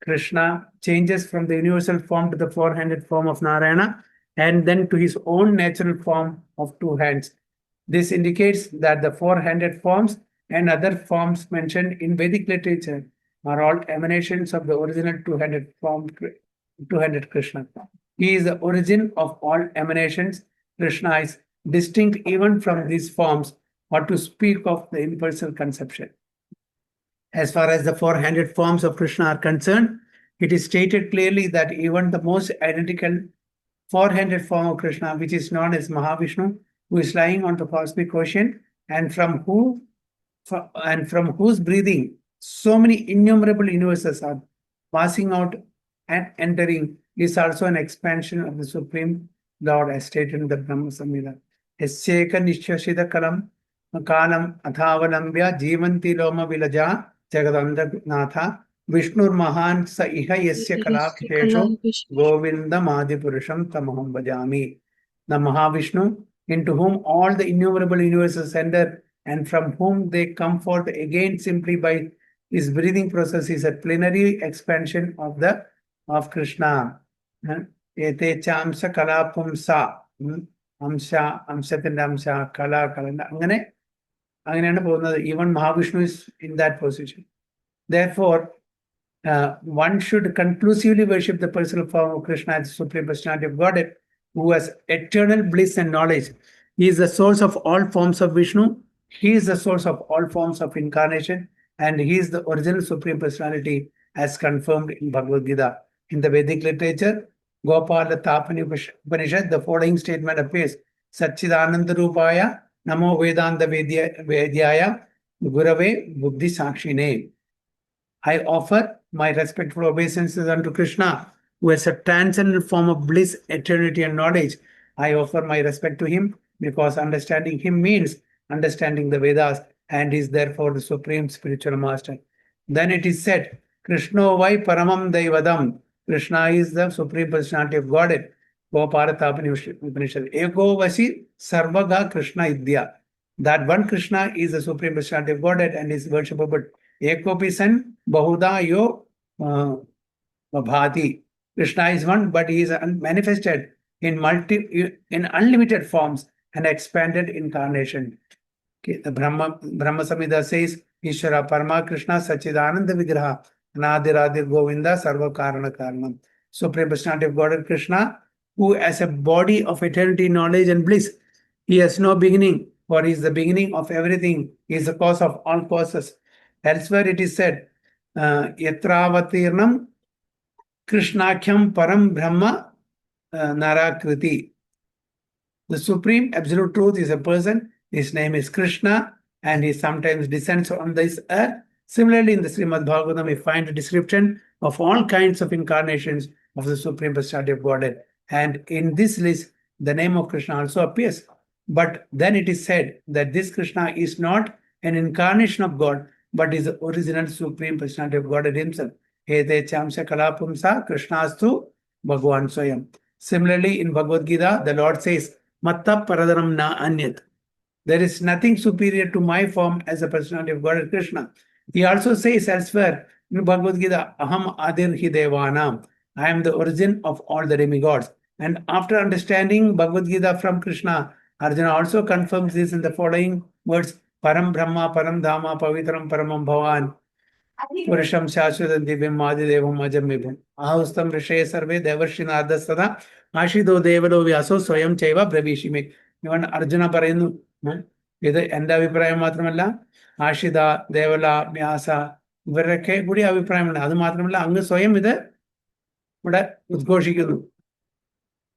Krishna changes from the universal form to the four-handed form of Narayana and then to his own natural form of two hands. This indicates that the four-handed forms and other forms mentioned in Vedic literature are all emanations of the original two-handed form, two-handed Krishna. He is the origin of all emanations. Krishna is distinct even from these forms, or to speak of the impersonal conception. As far as the four-handed forms of Krishna are concerned, it is stated clearly that even the most identical four-handed form of Krishna, which is known as Mahavishnu, who is lying on the cosmic ocean, and from whose breathing so many innumerable universes are passing out and entering, is also an expansion of the Supreme Lord as stated in the Brahma Samhita. Yasyeka nishwashita kalam kalam athavalambya jivanti loma vilaja jagadandhanatha Vishnur Mahan sa iha yasya kalapitesho Govindam Adipurusham Tamaham Bhajami. The Mahavishnu, into whom all the innumerable universes enter and from whom they come forth again simply by his breathing process, is a plenary expansion of Krishna. Ete chamsa kala pumsa. Amsha, amshathinte amsha, kala, അങ്ങനെയാണ് പോകുന്നത്. Even Mahavishnu is in that position. Therefore, one should conclusively worship the personal form of Krishna as the Supreme Personality of Godhead, who has eternal bliss and knowledge. He is the source of all forms of Vishnu. He is the source of all forms of incarnation, and he is the original Supreme Personality as confirmed in Bhagavad Gita. In the Vedic literature, Gopala Tapani Upanishad, the following statement appears: Satchidananda Rupaya, Namo Vedanta Vedyaya, Gurave Buddhi Sakshine. I offer my respectful obeisances unto Krishna, who is a transcendent form of bliss, eternity, and knowledge. I offer my respect to him because understanding him means understanding the Vedas and is therefore the supreme spiritual master. Then it is said, Krishna vai paramam daivadam. Krishna is the supreme personality of Godhead. Goparatapani Upanishad. Ego vasi sarvaga Krishna idya. That one Krishna is the supreme personality of Godhead and is worshipable. Ekopi san bahuda yo bhati. Krishna is one, but he is manifested in unlimited forms and expanded incarnation. Okay, the Brahma Samhita says, Ishvara Parama Krishna Sachidananda Vigraha Anadiradir Govinda Sarva Karana Karanam. Supreme Personality of God and Krishna, who as a body of eternity, knowledge and bliss, he has no beginning, for he is the beginning of everything. He is the cause of all causes. Elsewhere it is said, Yatravatirnam Krishnakhyam Param Brahma Narakriti. The Supreme Absolute Truth is a person. His name is Krishna, and he sometimes descends on this earth. Similarly, in the Srimad Bhagavatam, we find a description of all kinds of incarnations of the Supreme Personality of Godhead. And in this list, the name of Krishna also appears. But then it is said that this Krishna is not an incarnation of God, but is the original Supreme Personality of Godhead himself. Ete chamsa kalapumsa Krishnastu Bhagavan Swayam. Similarly, in Bhagavad Gita, the Lord says, Matta Paradaram na anyat. There is nothing superior to my form as a personality of God Krishna. He also says elsewhere in Bhagavad Gita, Aham Adir Hi Devanam. I am the origin of all the demigods. And after understanding Bhagavad Gita from Krishna, Arjuna also confirms this in the following words, Param Brahma, Param Dhamma, Pavitram Paramam Bhavan, Purusham Shashvatam Divyam Madidevam Ajamibham. Ahustam Rishe Sarve Devarshinada Sada, Ashido Devalo Vyaso Swayam Chaiva Bravishime. Even Arjuna പറയുന്നു ഇത് എൻ്റെ അഭിപ്രായം മാത്രമല്ല ആഷിത ദേവല വ്യാസ ഇവരുടെയൊക്കെ കൂടി അഭിപ്രായമുണ്ട് അത് മാത്രമല്ല അങ്ങ് സ്വയം ഇത് ഇവിടെ ഉദ്ഘോഷിക്കുന്നു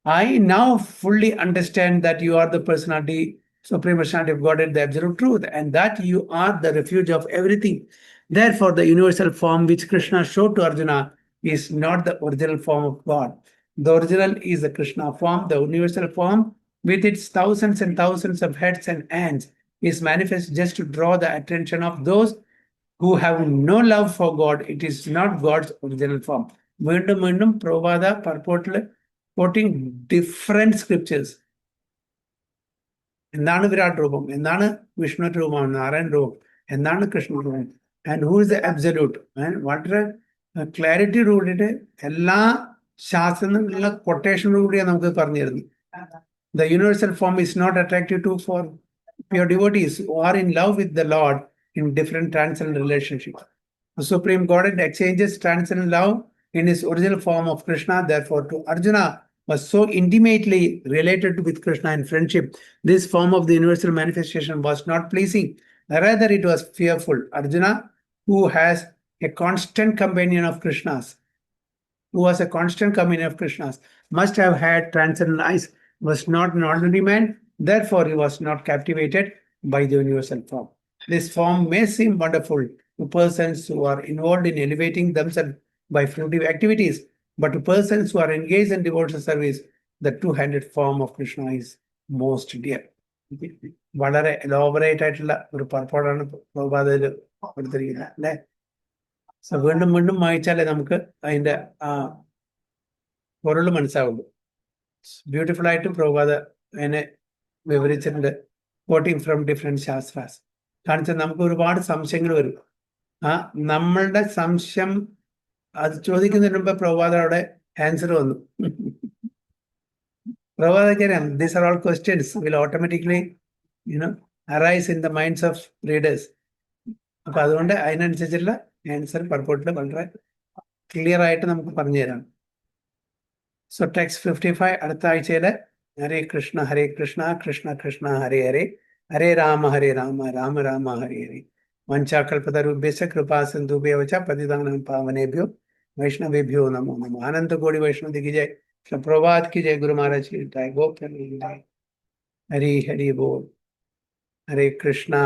I now fully understand that you are the personality, supreme personality of God and the absolute truth, and that you are the refuge of everything. Therefore, the universal form which Krishna showed to Arjuna is not the original form of God. The original is the Krishna form. The universal form, with its thousands and thousands of heads and hands, is manifest just to draw the attention of those who have no love for God. It is not God's original form. Mundum Prabhupada purportedly quoting different scriptures. എന്താണ് വിരാട് രൂപം, എന്താണ് വിഷ്ണു രൂപം, നാരായണ രൂപം, എന്താണ് കൃഷ്ണ രൂപം, and who is the absolute. വളരെ ക്ലാരിറ്റി കൂടിയിട്ട് എല്ലാ ശാസ്ത്രങ്ങളിലുള്ള കൊട്ടേഷനോടുകൂടിയാണ് നമുക്ക് പറഞ്ഞു തരുന്നത്. The universal form is not attractive to for pure devotees who are in love with the Lord in different transcendental relationships. The Supreme Godhead exchanges transcendental love in his original form of Krishna. Therefore, to Arjuna was so intimately related with Krishna in friendship, this form of the universal manifestation was not pleasing. Rather, it was fearful. Arjuna, who has a constant companion of Krishna's, must have had transcendental eyes, was not an ordinary man, Therefore, he was not captivated by the universal form. This form may seem wonderful to persons who are involved in elevating themselves by fruitive activities, but to persons who are engaged in devotional service, the two-handed form of Krishna is most dear. വളരെ എലോബറേറ്റ് ആയിട്ടുള്ള ഒരു പർപ്പോടാണ് പ്രഭുപാദയിൽ കൊടുത്തിരിക്കുന്നത് അല്ലെ. സോ വീണ്ടും വീണ്ടും വായിച്ചാലേ നമുക്ക് അതിന്റെ പൊരുൾ മനസ്സിലാവുള്ളൂ. ബ്യൂട്ടിഫുൾ ആയിട്ട് പ്രഭുപാദ അതിനെ വിവരിച്ചിട്ടുണ്ട്. കോട്ടിങ് ഫ്രം ഡിഫറെന്റ് ശാസ്ത്രാസ് കാണിച്ചാൽ നമുക്ക് ഒരുപാട് സംശയങ്ങൾ വരും. നമ്മളുടെ സംശയം അത് ചോദിക്കുന്നതിന് മുമ്പ് പ്രഭുപാദ അവിടെ ആൻസർ വന്നു. പ്രഭുപാദക്കറിയാം these are all questions will automatically arise in the minds of readers. അപ്പൊ അതുകൊണ്ട് അതിനനുസരിച്ചുള്ള ആൻസർ പർപ്പോട്ടിൽ വളരെ ക്ലിയർ ആയിട്ട് നമുക്ക് പറഞ്ഞു തരാം. സോ ടെക്സ്റ്റ് 55 അടുത്ത ആഴ്ചയില് ഹരേ കൃഷ്ണ കൃഷ്ണ കൃഷ്ണ ഹരേ ഹരേ ഹരേ രാമ രാമ രാമ ഹരേ ഹരേ വഞ്ചാകൽപതരുഭ്യശ്ച കൃപാ സിന്ധുഭ്യോ ച പതിതാനാം പാവനേഭ്യോ വൈഷ്ണവേഭ്യോ നമോ നമഃ. അനന്ത കോടി വൈഷ്ണവ് की जय. प्रभात की जय. गुरु महाराज की जय. गोप हरि हरि बोल. हरे कृष्णा.